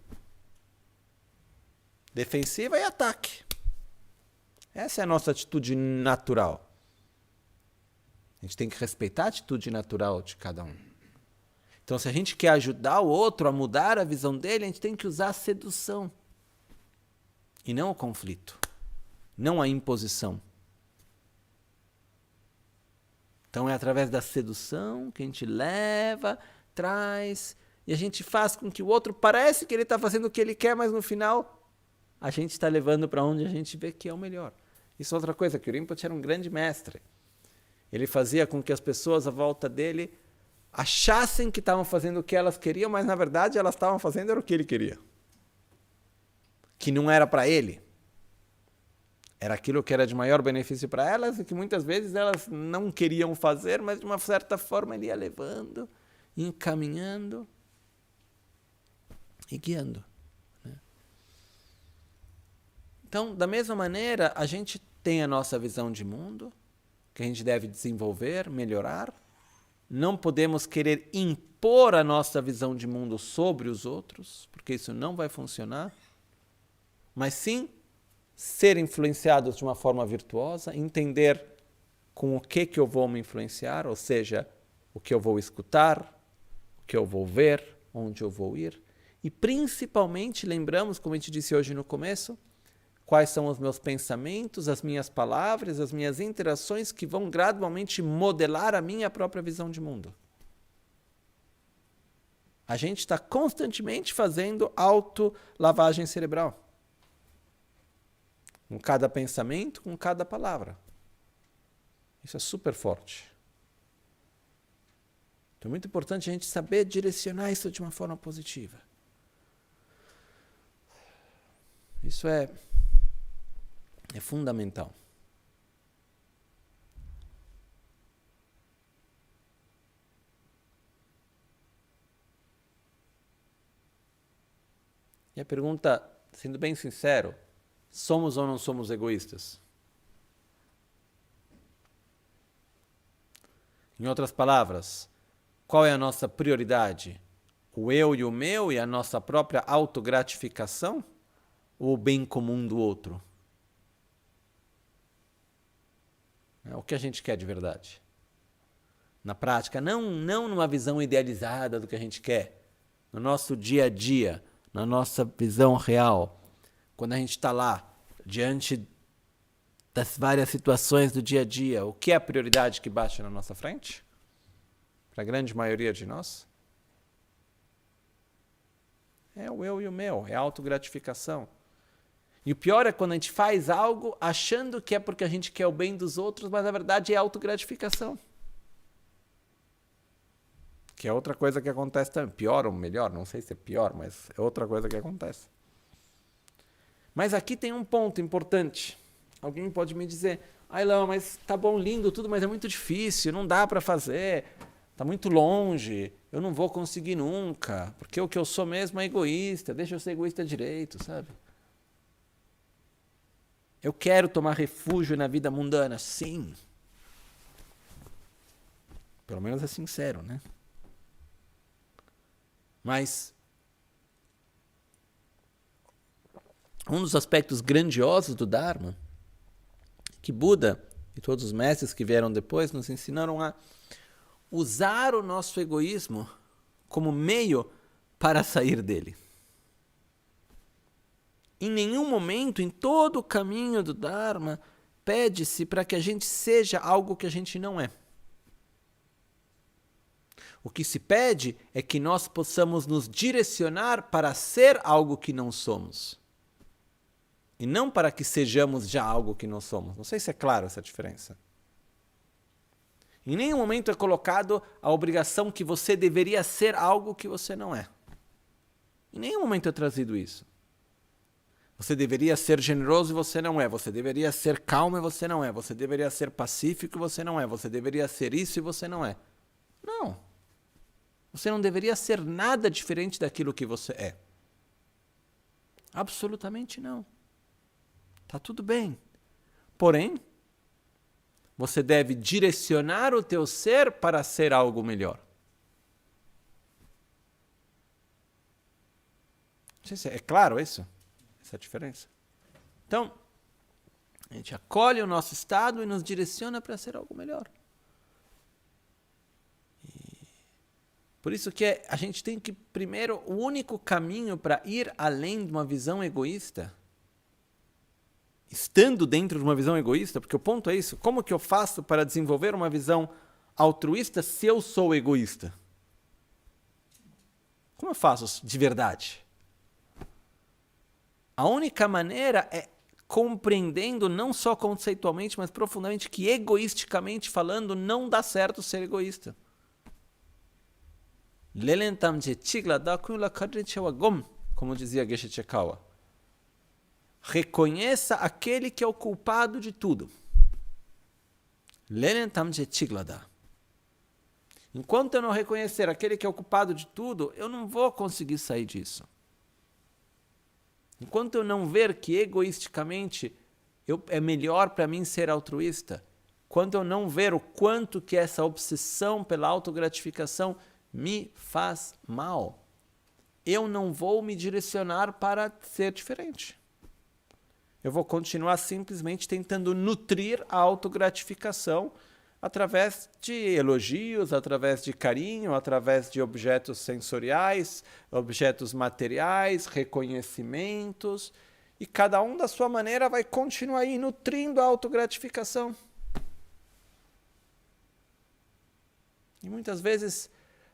Speaker 1: Defensiva e ataque. Essa é a nossa atitude natural. A gente tem que respeitar a atitude natural de cada um. Então, se a gente quer ajudar o outro a mudar a visão dele, a gente tem que usar a sedução. E não o conflito. Não a imposição. Então, é através da sedução que a gente leva, traz, e a gente faz com que o outro parece que ele está fazendo o que ele quer, mas no final a gente está levando para onde a gente vê que é o melhor. Isso é outra coisa, que o Rinpoche era um grande mestre. Ele fazia com que as pessoas à volta dele achassem que estavam fazendo o que elas queriam, mas na verdade elas estavam fazendo era o que ele queria. Que não era para ele. Era aquilo que era de maior benefício para elas e que muitas vezes elas não queriam fazer, mas de uma certa forma ele ia levando, encaminhando e guiando. Né? Então, da mesma maneira, a gente tem a nossa visão de mundo, que a gente deve desenvolver, melhorar. Não podemos querer impor a nossa visão de mundo sobre os outros, porque isso não vai funcionar. Mas sim, ser influenciados de uma forma virtuosa, entender com o que eu vou me influenciar, ou seja, o que eu vou escutar, o que eu vou ver, onde eu vou ir. E principalmente, lembramos, como a gente disse hoje no começo, quais são os meus pensamentos, as minhas palavras, as minhas interações que vão gradualmente modelar a minha própria visão de mundo. A gente está constantemente fazendo autolavagem cerebral. Com cada pensamento, com cada palavra. Isso é super forte. Então é muito importante a gente saber direcionar isso de uma forma positiva. Isso é fundamental. E a pergunta, sendo bem sincero, somos ou não somos egoístas? Em outras palavras, qual é a nossa prioridade? O eu e o meu e a nossa própria autogratificação? Ou o bem comum do outro? É o que a gente quer de verdade. Na prática, não numa visão idealizada do que a gente quer. No nosso dia a dia, na nossa visão real. Quando a gente está lá, diante das várias situações do dia a dia, o que é a prioridade que bate na nossa frente? Para a grande maioria de nós? É o eu e o meu, é a autogratificação. E o pior é quando a gente faz algo achando que é porque a gente quer o bem dos outros, mas na verdade é autogratificação. Que é outra coisa que acontece também. Pior ou melhor, não sei se é pior, mas é outra coisa que acontece. Mas aqui tem um ponto importante. Alguém pode me dizer, Léo, mas tá bom, lindo tudo, mas é muito difícil, não dá para fazer, tá muito longe, eu não vou conseguir nunca, porque o que eu sou mesmo é egoísta, deixa eu ser egoísta direito, sabe? Eu quero tomar refúgio na vida mundana, sim. Pelo menos é sincero, né? Mas um dos aspectos grandiosos do Dharma, que Buda e todos os mestres que vieram depois nos ensinaram a usar o nosso egoísmo como meio para sair dele. Em nenhum momento, em todo o caminho do Dharma, pede-se para que a gente seja algo que a gente não é. O que se pede é que nós possamos nos direcionar para ser algo que não somos. E não para que sejamos já algo que não somos. Não sei se é claro essa diferença. Em nenhum momento é colocado a obrigação que você deveria ser algo que você não é. Em nenhum momento é trazido isso. Você deveria ser generoso e você não é. Você deveria ser calmo e você não é. Você deveria ser pacífico e você não é. Você deveria ser isso e você não é. Não. Você não deveria ser nada diferente daquilo que você é. Absolutamente não. Tá tudo bem. Porém, você deve direcionar o teu ser para ser algo melhor. Não sei se é claro isso? Essa diferença. Então, a gente acolhe o nosso estado e nos direciona para ser algo melhor. Por isso que a gente tem que, primeiro, o único caminho para ir além de uma visão egoísta, estando dentro de uma visão egoísta, porque o ponto é isso, como que eu faço para desenvolver uma visão altruísta se eu sou egoísta? Como eu faço de verdade? A única maneira é compreendendo, não só conceitualmente, mas profundamente, que egoisticamente falando, não dá certo ser egoísta. Como dizia Geshe Chekawa. Reconheça aquele que é o culpado de tudo. Enquanto eu não reconhecer aquele que é o culpado de tudo, eu não vou conseguir sair disso. Enquanto eu não ver que egoisticamente é melhor para mim ser altruísta, enquanto eu não ver o quanto que essa obsessão pela autogratificação me faz mal, eu não vou me direcionar para ser diferente. Eu vou continuar simplesmente tentando nutrir a autogratificação através de elogios, através de carinho, através de objetos sensoriais, objetos materiais, reconhecimentos, e cada um da sua maneira vai continuar aí nutrindo a autogratificação. E muitas vezes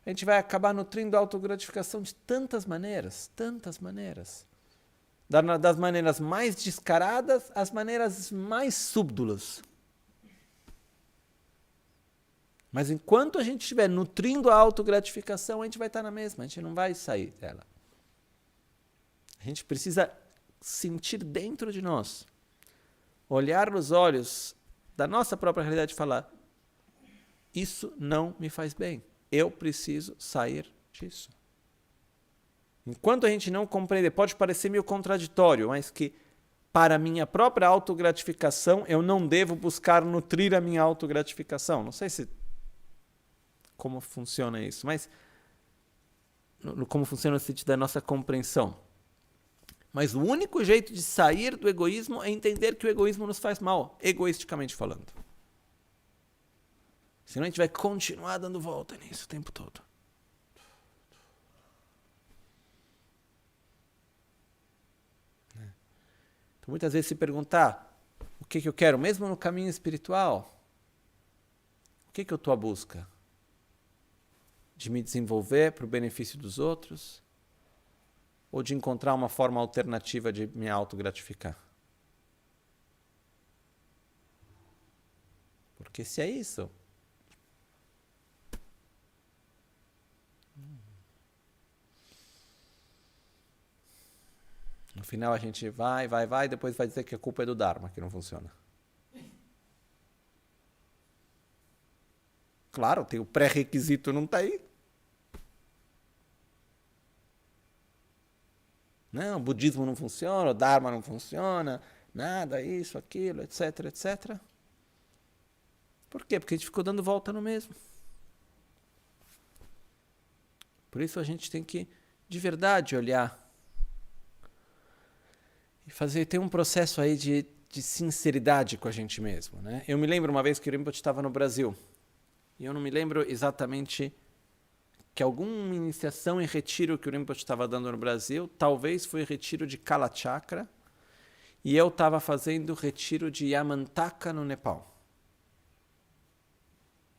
Speaker 1: a gente vai acabar nutrindo a autogratificação de tantas maneiras, das maneiras mais descaradas às maneiras mais súbdulas. Mas enquanto a gente estiver nutrindo a autogratificação, a gente vai estar na mesma, a gente não vai sair dela. A gente precisa sentir dentro de nós, olhar nos olhos da nossa própria realidade e falar: isso não me faz bem, eu preciso sair disso. Enquanto a gente não compreender, pode parecer meio contraditório, mas que para a minha própria autogratificação eu não devo buscar nutrir a minha autogratificação. Não sei se como funciona isso, mas como funciona no sentido da nossa compreensão. Mas o único jeito de sair do egoísmo é entender que o egoísmo nos faz mal, egoisticamente falando. Senão a gente vai continuar dando volta nisso o tempo todo. Então, muitas vezes se perguntar o que eu quero, mesmo no caminho espiritual, o que eu estou à busca? De me desenvolver para o benefício dos outros? Ou de encontrar uma forma alternativa de me autogratificar? Porque se é isso, no final a gente vai, depois vai dizer que a culpa é do Dharma, que não funciona. Claro, tem o pré-requisito, não está aí. Não, o budismo não funciona, o Dharma não funciona, nada, isso, aquilo, etc, etc. Por quê? Porque a gente ficou dando volta no mesmo. Por isso a gente tem que, de verdade, olhar e tem um processo aí de sinceridade com a gente mesmo, né? Eu me lembro uma vez que o Rinpoche estava no Brasil, e eu não me lembro exatamente que alguma iniciação e retiro que o Rinpoche estava dando no Brasil, talvez foi retiro de Kala Chakra, e eu estava fazendo retiro de Yamantaka no Nepal.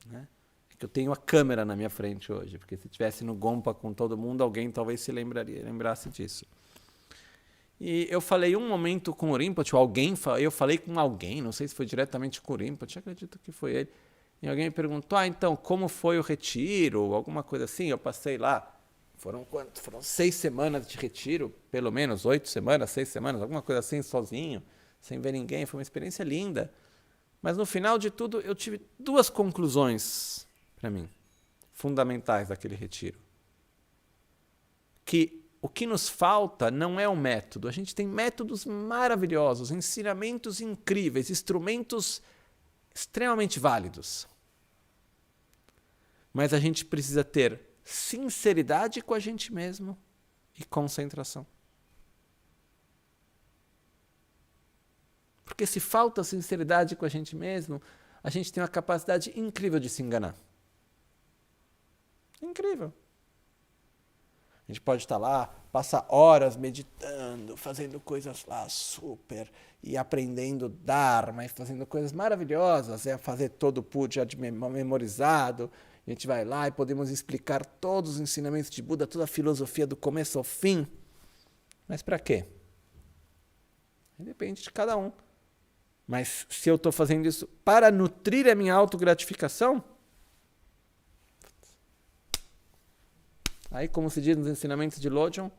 Speaker 1: Né? Que eu tenho a câmera na minha frente hoje, porque se estivesse no Gompa com todo mundo, alguém talvez se lembrasse disso. E eu falei um momento com o Rinpoche, eu falei com alguém, não sei se foi diretamente com o Rinpoche, acredito que foi ele, e alguém me perguntou, então, como foi o retiro, alguma coisa assim, eu passei lá, foram 6 semanas de retiro, pelo menos 8 semanas, 6 semanas, alguma coisa assim, sozinho, sem ver ninguém, foi uma experiência linda. Mas no final de tudo, eu tive 2 conclusões para mim, fundamentais daquele retiro. Que o que nos falta não é um método. A gente tem métodos maravilhosos, ensinamentos incríveis, instrumentos extremamente válidos. Mas a gente precisa ter sinceridade com a gente mesmo e concentração. Porque se falta sinceridade com a gente mesmo, a gente tem uma capacidade incrível de se enganar. Incrível. A gente pode estar lá, passar horas meditando, fazendo coisas lá super, e aprendendo Dharma, e fazendo coisas maravilhosas, fazer todo o puja memorizado. A gente vai lá e podemos explicar todos os ensinamentos de Buda, toda a filosofia do começo ao fim. Mas para quê? Depende de cada um. Mas se eu estou fazendo isso para nutrir a minha autogratificação, aí, como se diz nos ensinamentos de Lojong,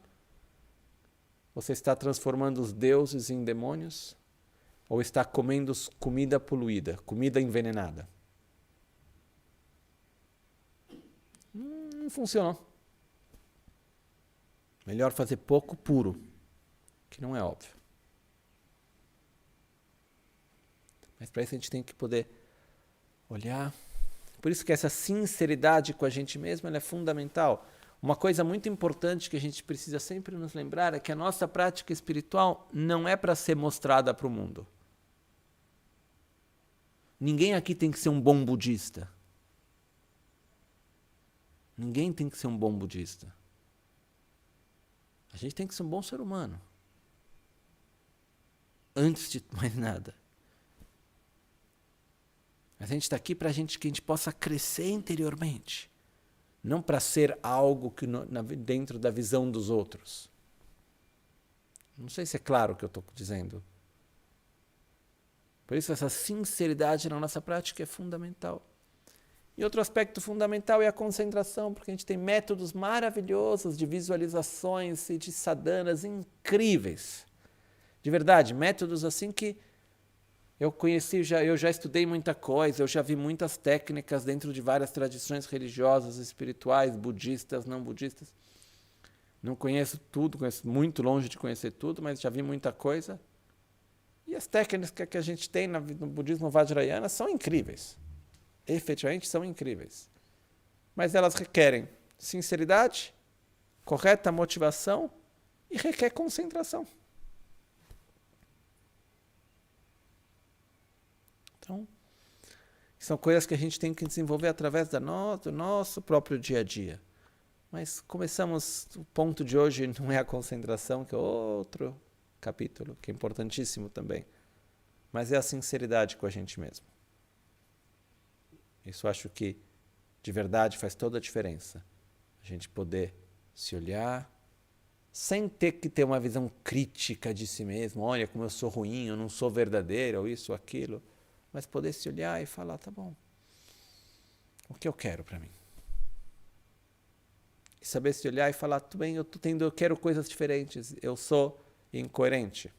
Speaker 1: você está transformando os deuses em demônios ou está comendo comida poluída, comida envenenada. Não funcionou. Melhor fazer pouco puro, que não é óbvio. Mas para isso a gente tem que poder olhar. Por isso que essa sinceridade com a gente mesmo ela é fundamental. Uma coisa muito importante que a gente precisa sempre nos lembrar é que a nossa prática espiritual não é para ser mostrada para o mundo. Ninguém aqui tem que ser um bom budista. Ninguém tem que ser um bom budista. A gente tem que ser um bom ser humano. Antes de mais nada. A gente está aqui para que a gente possa crescer interiormente. Não para ser algo que dentro da visão dos outros. Não sei se é claro o que eu estou dizendo. Por isso essa sinceridade na nossa prática é fundamental. E outro aspecto fundamental é a concentração, porque a gente tem métodos maravilhosos de visualizações e de sadhanas incríveis. De verdade, métodos assim que eu já estudei muita coisa, eu já vi muitas técnicas dentro de várias tradições religiosas, espirituais, budistas, não budistas. Não conheço tudo, conheço muito longe de conhecer tudo, mas já vi muita coisa. E as técnicas que a gente tem no budismo Vajrayana são incríveis. Efetivamente são incríveis. Mas elas requerem sinceridade, correta motivação e requer concentração. Então, são coisas que a gente tem que desenvolver através do nosso próprio dia a dia. Mas o ponto de hoje não é a concentração, que é outro capítulo, que é importantíssimo também. Mas é a sinceridade com a gente mesmo. Isso eu acho que, de verdade, faz toda a diferença. A gente poder se olhar, sem ter que ter uma visão crítica de si mesmo. Olha como eu sou ruim, eu não sou verdadeiro, ou isso, ou aquilo. Mas poder se olhar e falar, tá bom, o que eu quero para mim? E saber se olhar e falar, tudo bem, eu quero coisas diferentes, eu sou incoerente,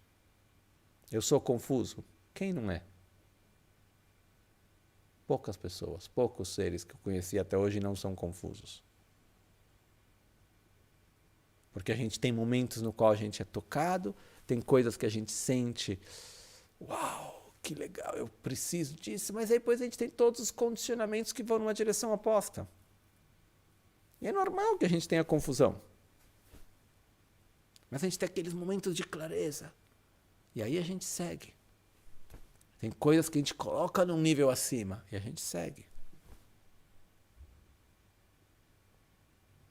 Speaker 1: eu sou confuso. Quem não é? Poucas pessoas, poucos seres que eu conheci até hoje não são confusos. Porque a gente tem momentos no qual a gente é tocado, tem coisas que a gente sente, uau, que legal, eu preciso disso, mas aí depois a gente tem todos os condicionamentos que vão numa direção oposta. E é normal que a gente tenha confusão. Mas a gente tem aqueles momentos de clareza. E aí a gente segue. Tem coisas que a gente coloca num nível acima e a gente segue.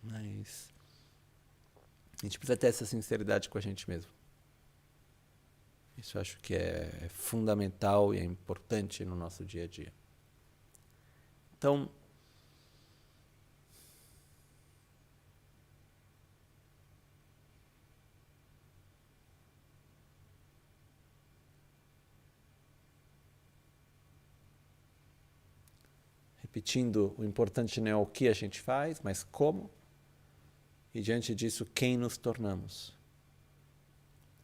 Speaker 1: Mas a gente precisa ter essa sinceridade com a gente mesmo. Isso eu acho que é fundamental e é importante no nosso dia a dia. Então, repetindo, o importante não é o que a gente faz, mas como. E diante disso, quem nos tornamos.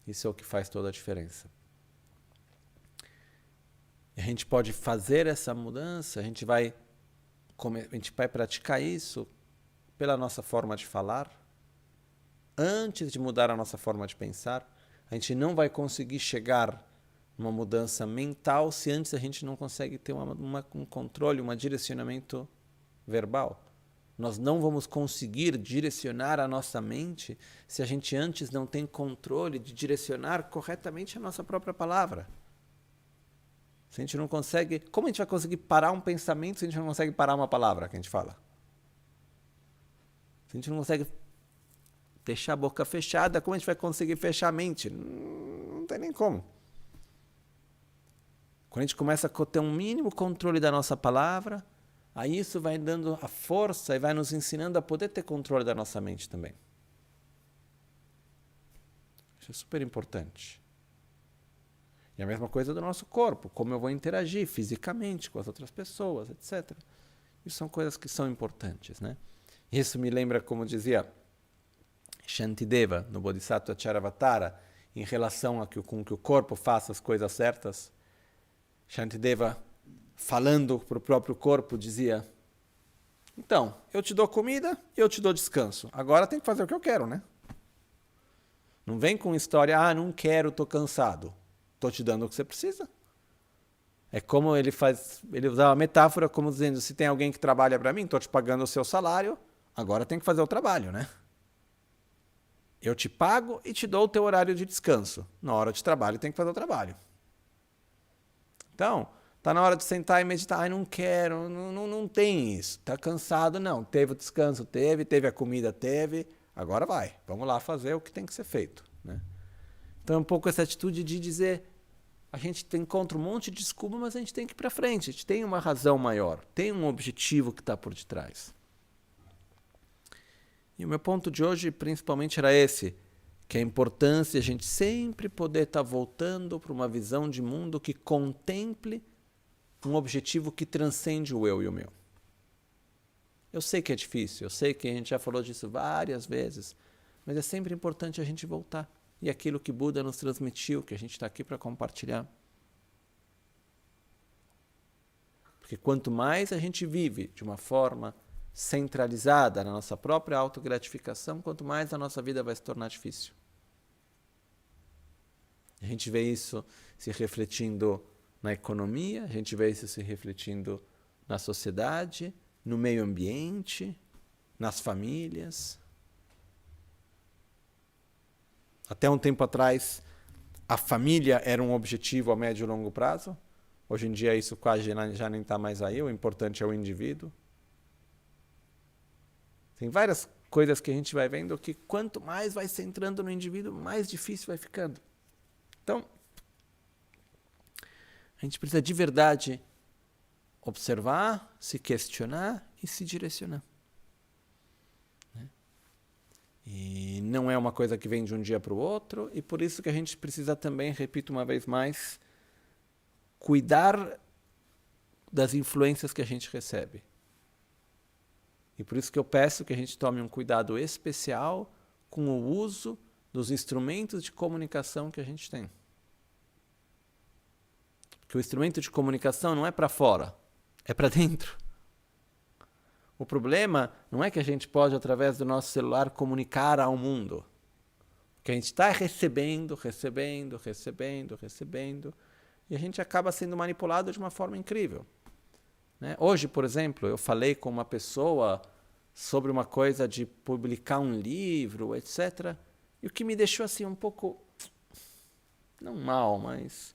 Speaker 1: Isso é o que faz toda a diferença. E a gente pode fazer essa mudança, a gente vai praticar isso pela nossa forma de falar. Antes de mudar a nossa forma de pensar, a gente não vai conseguir chegar numa mudança mental se antes a gente não consegue ter um controle, um direcionamento verbal. Nós não vamos conseguir direcionar a nossa mente se a gente antes não tem controle de direcionar corretamente a nossa própria palavra. Se a gente não consegue... Como a gente vai conseguir parar um pensamento se a gente não consegue parar uma palavra que a gente fala? Se a gente não consegue deixar a boca fechada, como a gente vai conseguir fechar a mente? Não tem nem como. Quando a gente começa a ter um mínimo controle da nossa palavra, aí isso vai dando a força e vai nos ensinando a poder ter controle da nossa mente também. Isso é super importante. E a mesma coisa do nosso corpo, como eu vou interagir fisicamente com as outras pessoas, etc. Isso são coisas que são importantes, né? Isso me lembra, como dizia Shantideva, no Bodhisattva Charavatara, em relação com que o corpo faça as coisas certas. Shantideva, falando para o próprio corpo, dizia: então, eu te dou comida, eu te dou descanso. Agora tem que fazer o que eu quero, né? Não vem com história, não quero, estou cansado. Estou te dando o que você precisa. É como ele usava a metáfora como dizendo, se tem alguém que trabalha para mim, estou te pagando o seu salário, agora tem que fazer o trabalho, né? Eu te pago e te dou o teu horário de descanso. Na hora de trabalho tem que fazer o trabalho. Então, está na hora de sentar e meditar. Não quero, não tem isso. Está cansado? Não. Teve o descanso? Teve a comida? Teve. Agora vai. Vamos lá fazer o que tem que ser feito, né? Então é um pouco essa atitude de dizer, a gente encontra um monte de desculpa, mas a gente tem que ir para frente, a gente tem uma razão maior, tem um objetivo que está por detrás. E o meu ponto de hoje principalmente era esse, que é a importância de a gente sempre poder estar voltando para uma visão de mundo que contemple um objetivo que transcende o eu e o meu. Eu sei que é difícil, eu sei que a gente já falou disso várias vezes, mas é sempre importante a gente voltar. E aquilo que Buda nos transmitiu, que a gente está aqui para compartilhar. Porque quanto mais a gente vive de uma forma centralizada na nossa própria autogratificação, quanto mais a nossa vida vai se tornar difícil. A gente vê isso se refletindo na economia, a gente vê isso se refletindo na sociedade, no meio ambiente, nas famílias. Até um tempo atrás, a família era um objetivo a médio e longo prazo. Hoje em dia isso quase já nem está mais aí, o importante é o indivíduo. Tem várias coisas que a gente vai vendo que quanto mais vai centrando no indivíduo, mais difícil vai ficando. Então, a gente precisa de verdade observar, se questionar e se direcionar. E não é uma coisa que vem de um dia para o outro, e por isso que a gente precisa também, repito uma vez mais, cuidar das influências que a gente recebe. E por isso que eu peço que a gente tome um cuidado especial com o uso dos instrumentos de comunicação que a gente tem. Porque o instrumento de comunicação não é para fora, é para dentro. O problema não é que a gente pode, através do nosso celular, comunicar ao mundo. Porque a gente está recebendo, e a gente acaba sendo manipulado de uma forma incrível. Né? Hoje, por exemplo, eu falei com uma pessoa sobre uma coisa de publicar um livro, etc. E o que me deixou assim um pouco não mal, mas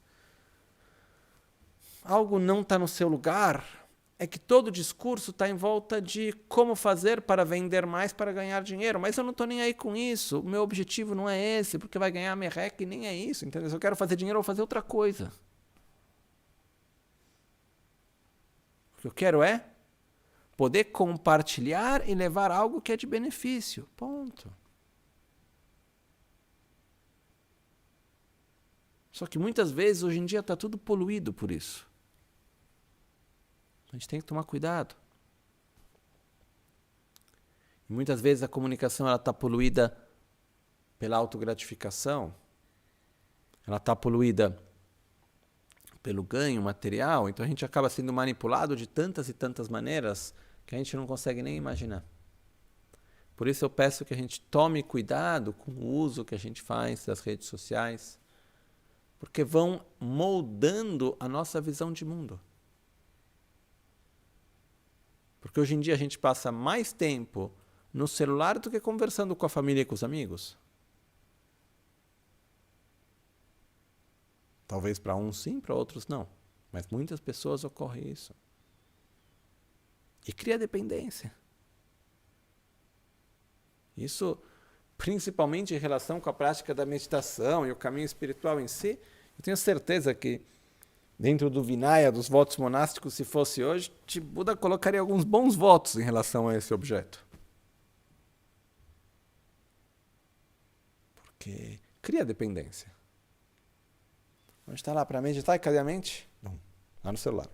Speaker 1: algo não está no seu lugar, é que todo o discurso está em volta de como fazer para vender mais para ganhar dinheiro. Mas eu não estou nem aí com isso. O meu objetivo não é esse, porque vai ganhar merreca e nem é isso. Entendeu? Se eu quero fazer dinheiro, eu vou fazer outra coisa. O que eu quero é poder compartilhar e levar algo que é de benefício. Ponto. Só que muitas vezes, hoje em dia, está tudo poluído por isso. A gente tem que tomar cuidado. E muitas vezes a comunicação está poluída pela autogratificação. Ela está poluída pelo ganho material. Então a gente acaba sendo manipulado de tantas e tantas maneiras que a gente não consegue nem imaginar. Por isso eu peço que a gente tome cuidado com o uso que a gente faz das redes sociais, porque vão moldando a nossa visão de mundo. Porque hoje em dia a gente passa mais tempo no celular do que conversando com a família e com os amigos. Talvez para uns sim, para outros não. Mas muitas pessoas ocorre isso. E cria dependência. Isso principalmente em relação com a prática da meditação e o caminho espiritual em si. Eu tenho certeza que dentro do Vinaya, dos votos monásticos, se fosse hoje, Buda colocaria alguns bons votos em relação a esse objeto. Porque cria dependência. Onde está lá para meditar e cadê a mente? Não, lá no celular.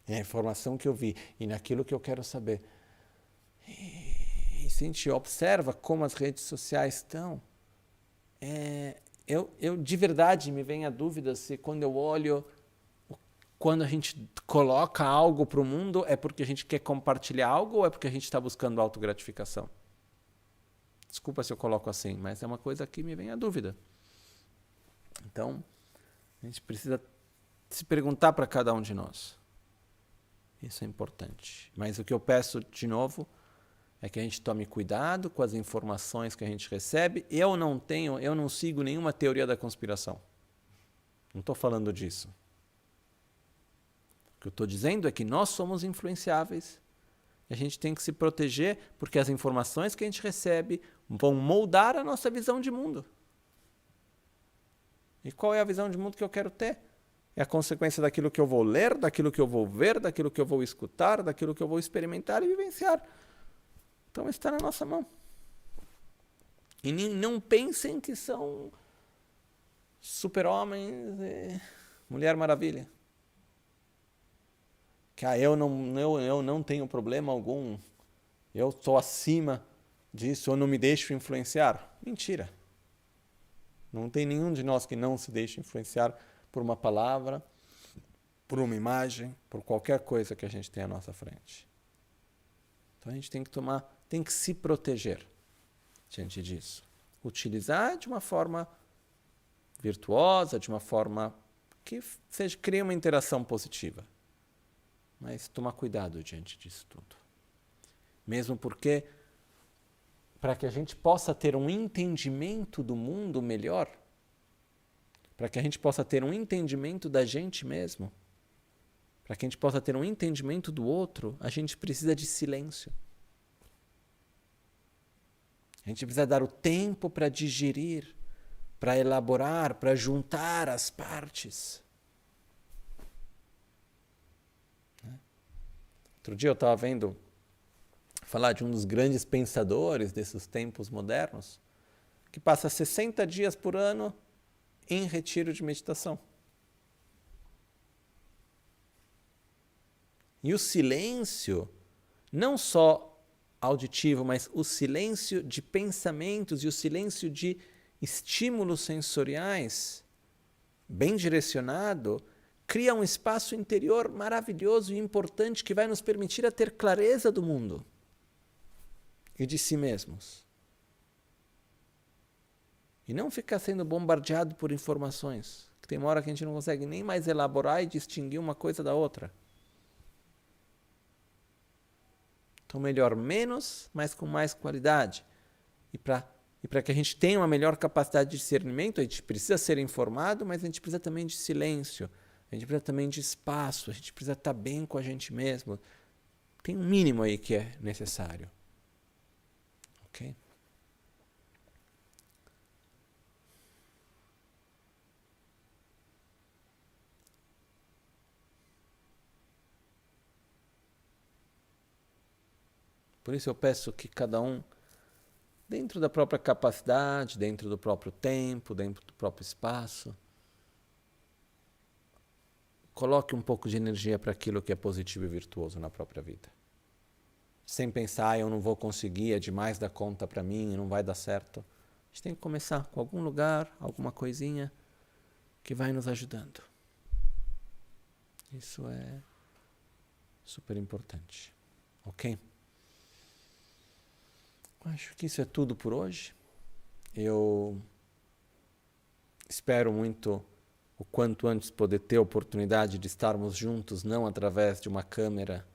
Speaker 1: É a informação que eu vi e naquilo que eu quero saber. E se a gente observa como as redes sociais estão, eu de verdade me vem a dúvida se quando eu olho, quando a gente coloca algo para o mundo, é porque a gente quer compartilhar algo ou é porque a gente está buscando autogratificação? Desculpa se eu coloco assim, mas é uma coisa que me vem a dúvida. Então, a gente precisa se perguntar para cada um de nós. Isso é importante. Mas o que eu peço, de novo, é que a gente tome cuidado com as informações que a gente recebe. Eu não sigo nenhuma teoria da conspiração. Não estou falando disso. O que eu estou dizendo é que nós somos influenciáveis. E a gente tem que se proteger porque as informações que a gente recebe vão moldar a nossa visão de mundo. E qual é a visão de mundo que eu quero ter? É a consequência daquilo que eu vou ler, daquilo que eu vou ver, daquilo que eu vou escutar, daquilo que eu vou experimentar e vivenciar. Então está na nossa mão. E não pensem que são super-homens e Mulher Maravilha. Que eu não tenho problema algum, eu estou acima disso, eu não me deixo influenciar. Mentira. Não tem nenhum de nós que não se deixe influenciar por uma palavra, por uma imagem, por qualquer coisa que a gente tem à nossa frente. Então a gente tem que se proteger diante disso. Utilizar de uma forma virtuosa, de uma forma que crie uma interação positiva. Mas tomar cuidado diante disso tudo. Mesmo porque, para que a gente possa ter um entendimento do mundo melhor, para que a gente possa ter um entendimento da gente mesmo, para que a gente possa ter um entendimento do outro, a gente precisa de silêncio. A gente precisa dar o tempo para digerir, para elaborar, para juntar as partes. Outro dia eu estava vendo falar de um dos grandes pensadores desses tempos modernos, que passa 60 dias por ano em retiro de meditação. E o silêncio, não só auditivo, mas o silêncio de pensamentos e o silêncio de estímulos sensoriais, bem direcionado, cria um espaço interior maravilhoso e importante que vai nos permitir a ter clareza do mundo e de si mesmos. E não ficar sendo bombardeado por informações, que tem uma hora que a gente não consegue nem mais elaborar e distinguir uma coisa da outra. Então melhor menos, mas com mais qualidade. E para E para que a gente tenha uma melhor capacidade de discernimento, a gente precisa ser informado, mas a gente precisa também de silêncio, a gente precisa também de espaço, a gente precisa estar bem com a gente mesmo. Tem um mínimo aí que é necessário. Ok? Por isso eu peço que cada um, dentro da própria capacidade, dentro do próprio tempo, dentro do próprio espaço, coloque um pouco de energia para aquilo que é positivo e virtuoso na própria vida. Sem pensar, eu não vou conseguir, é demais da conta para mim, não vai dar certo. A gente tem que começar com algum lugar, alguma coisinha que vai nos ajudando. Isso é super importante. Ok? Acho que isso é tudo por hoje. Eu espero muito o quanto antes poder ter a oportunidade de estarmos juntos, não através de uma câmera,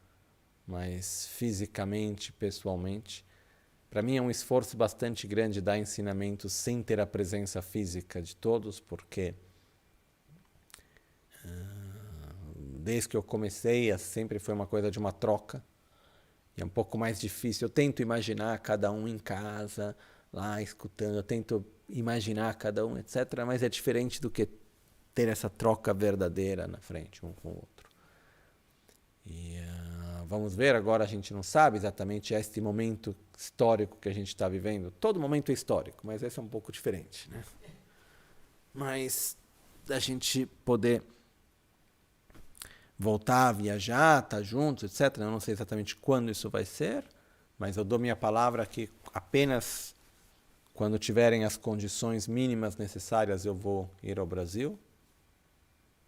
Speaker 1: mas fisicamente, pessoalmente. Para mim é um esforço bastante grande dar ensinamentos sem ter a presença física de todos, porque desde que eu comecei sempre foi uma coisa de uma troca. E é um pouco mais difícil. Eu tento imaginar cada um em casa, lá escutando, eu tento imaginar cada um, etc. Mas é diferente do que ter essa troca verdadeira na frente, um com o outro. E vamos ver, agora a gente não sabe exatamente este momento histórico que a gente está vivendo. Todo momento é histórico, mas esse é um pouco diferente, né? Mas a gente poder voltar a viajar, estar juntos, etc. Eu não sei exatamente quando isso vai ser, mas eu dou minha palavra que apenas quando tiverem as condições mínimas necessárias eu vou ir ao Brasil.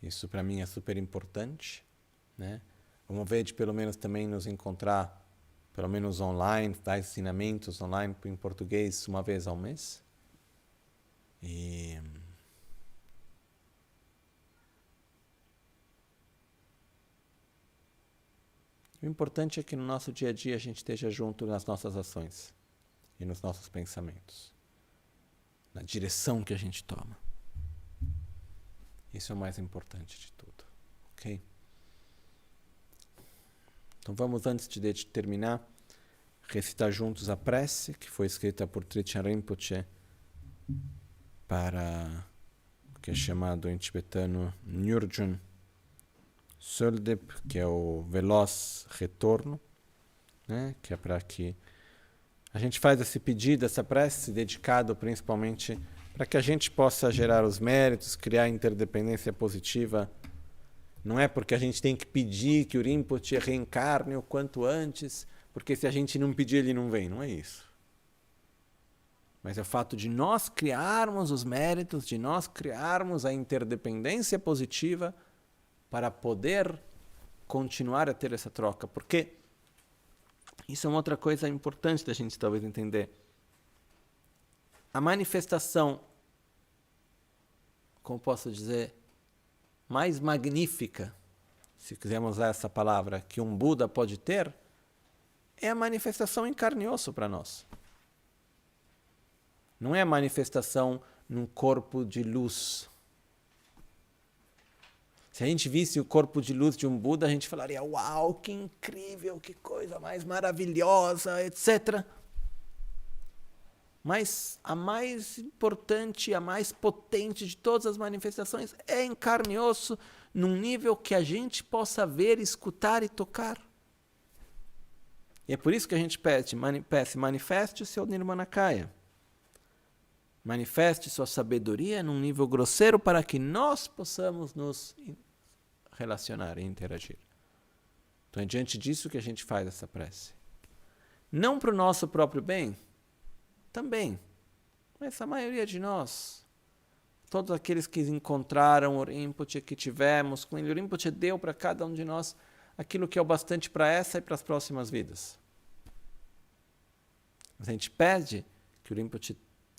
Speaker 1: Isso para mim é super importante, né? Vamos ver de pelo menos também nos encontrar, pelo menos online, dar ensinamentos online em português uma vez ao mês. E o importante é que no nosso dia a dia a gente esteja junto nas nossas ações e nos nossos pensamentos, na direção que a gente toma. Isso é o mais importante de tudo, ok? Então vamos, antes de terminar, recitar juntos a prece que foi escrita por Trijang Rinpoche para o que é chamado em tibetano Nyurjun Söldep, que é o veloz retorno, né? Que é para que a gente faz esse pedido, essa prece dedicado principalmente para que a gente possa gerar os méritos, criar interdependência positiva. Não é porque a gente tem que pedir que o Rinpoche reencarne o quanto antes, porque se a gente não pedir ele não vem, não é isso. Mas é o fato de nós criarmos os méritos, de nós criarmos a interdependência positiva para poder continuar a ter essa troca. Porque isso é uma outra coisa importante da gente talvez entender. A manifestação, como posso dizer, mais magnífica, se quisermos usar essa palavra, que um Buda pode ter, é a manifestação em carne e osso para nós. Não é a manifestação num corpo de luz. Se a gente visse o corpo de luz de um Buda, a gente falaria, uau, que incrível, que coisa mais maravilhosa, etc. Mas a mais importante, a mais potente de todas as manifestações é em carne e osso, num nível que a gente possa ver, escutar e tocar. E é por isso que a gente pede, manifeste o seu Nirmanakaya. Manifeste sua sabedoria num nível grosseiro para que nós possamos nos relacionar e interagir. Então é diante disso que a gente faz essa prece. Não para o nosso próprio bem, também, mas a maioria de nós, todos aqueles que encontraram o Rinpoche, que tivemos com ele, o Rinpoche deu para cada um de nós aquilo que é o bastante para essa e para as próximas vidas. Mas a gente pede que o Rinpoche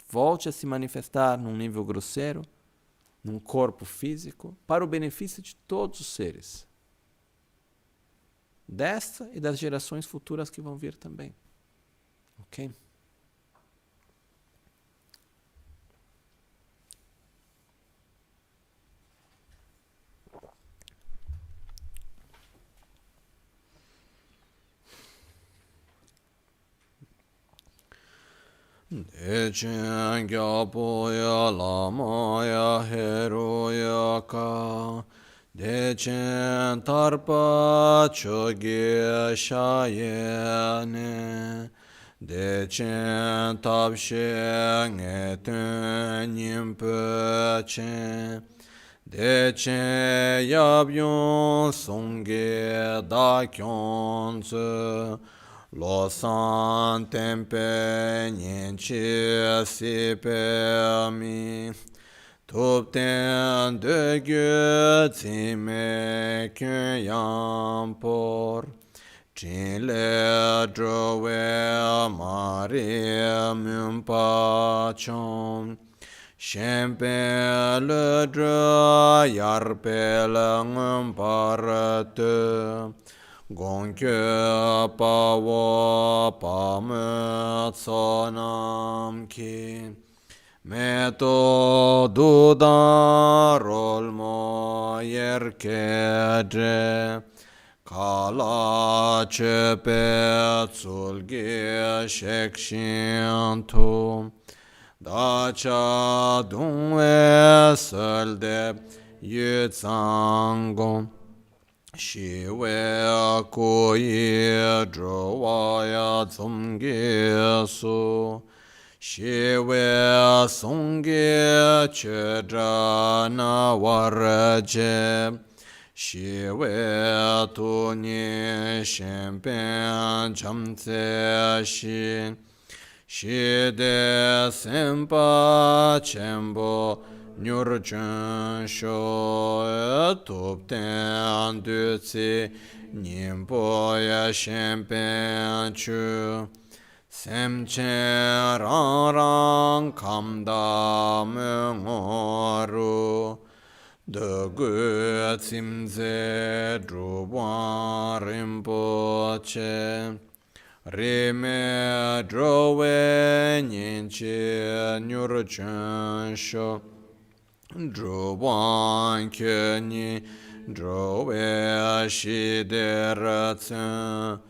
Speaker 1: volte a se manifestar num nível grosseiro, num corpo físico, para o benefício de todos os seres. Desta e das gerações futuras que vão vir também. Ok? Dechen gyapoya lamaya heroya ka Dechen tarpa choge shayene Dechen tapshe ngeten nyimpechen Dechen yabyon songge da kyonze Lo san tempe nienchi si pe mi Tup ten de gyu zime kyun yang por Chin le drowe mari mun pa chom Shen pe le dro yar pe le ngun par te Gong kyo pa wo pa me tso nam ki Me to du da rol mo yer ke dre Ka la che pe tsul ge shek shin tu Da cha dung we sel de yu tsang gong Shi we ku yi zhu wa ya zum ge su Shi we song ge che zha na war je Shi we tu ni shen pen cham tse shi Shi de sen pa chen bo Nyur chun sho tup ten du tsi Nyimpo ya shen pen chu Sem chen rang rang kam da me ngoru De gu tsim ze dru wan rinpo che Re me dro we nyen che nyur chun sho Dro wan ke ni dro we shi de ra tsen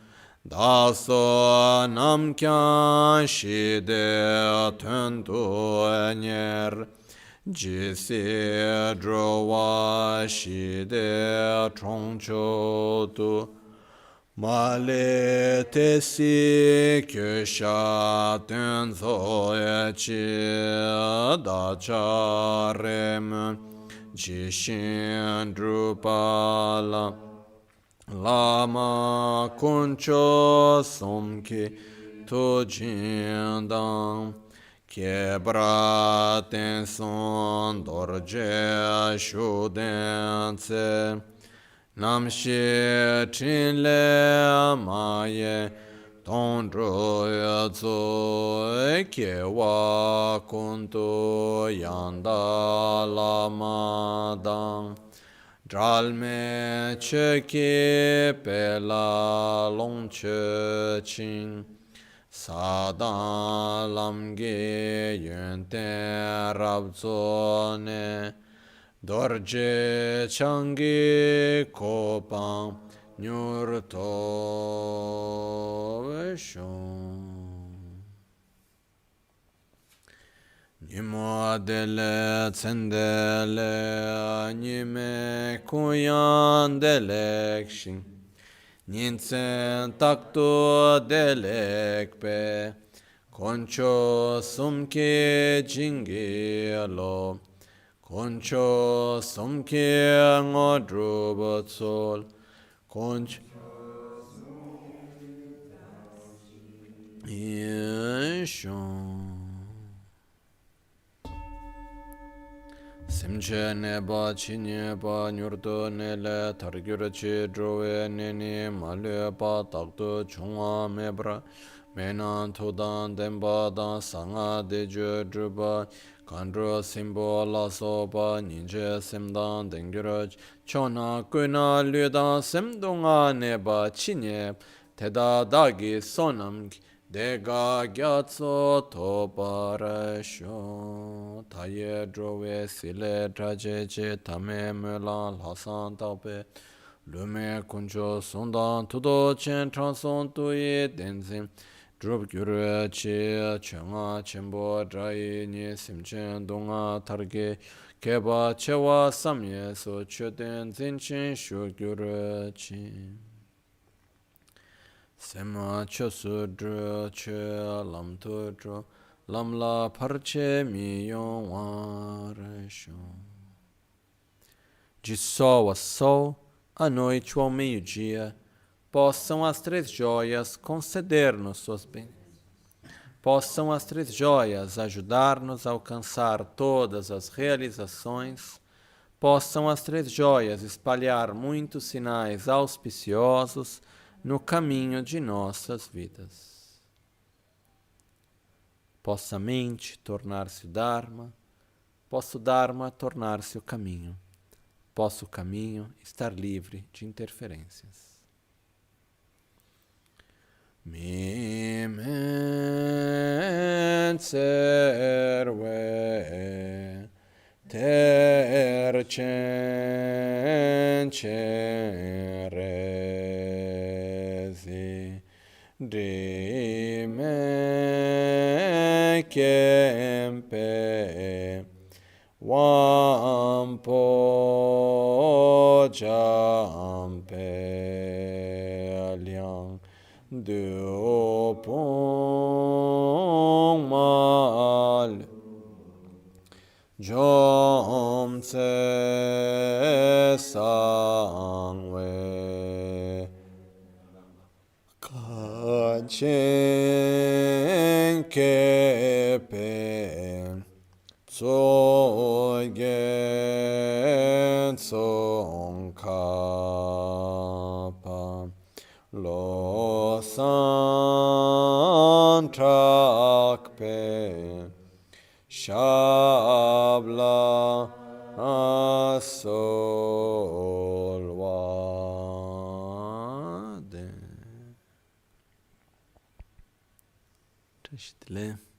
Speaker 1: Da so nam kyan shi de tun tu nyer Ji si dro wa shi de trong cho tu Ma le te si kyo sha ten so ye chi da cha re me ji shin dru pa la la ma kun cho som ki to jin dang ke bra ten son dor je shu den tse Nam shi chin le ma ye tong zhu ye zu ke wa kun tu yang da la ma dang Dral me che ke pe la long che chin Sa dan lam ge yun ten rab zo ne Dorje changi kopang nyur to shon Nimo dele tsendele nime kuyan delek shin Nintsen takto delek pe Koncho sumke jingi lo Concho somke ngodru batsol Concho yeshon Simche neba chi neba nyurdo nele targyur chi drowe neni malye pa takto chungwa mebra Menan todan denpa dan sanga de jo drupa Kandro simbo la sopa ninje semdan dengyuraj Chona kuina ludan semdunga neba chinye Teda dagi sonam dega gyatso topa rasho Taye drove sile traje che tame mulan lasan tape Lume kuncho sondan tudo chen transon tuye denzim Drup gyur chi chunga chenpo drai ni simchen dunga targe keba chewa samye so choden zinchin shu gyur chi. Sema chosu dru che lam tu dru lam la parche mi yon wa re shu. De sol a sol, a noite ao meio-dia, possam as três joias conceder-nos suas bênçãos. Possam as três joias ajudar-nos a alcançar todas as realizações. Possam as três joias espalhar muitos sinais auspiciosos no caminho de nossas vidas. Possa a mente tornar-se o Dharma, possa o Dharma tornar-se o caminho, possa o caminho estar livre de interferências. Mi men serve ter cen ceresi di me kempe Wampo jampe liang duopong mal jom se sangwe kachen kepen Sogen song kapa lo san trakpe shabla asolvade. Cześć, tyle.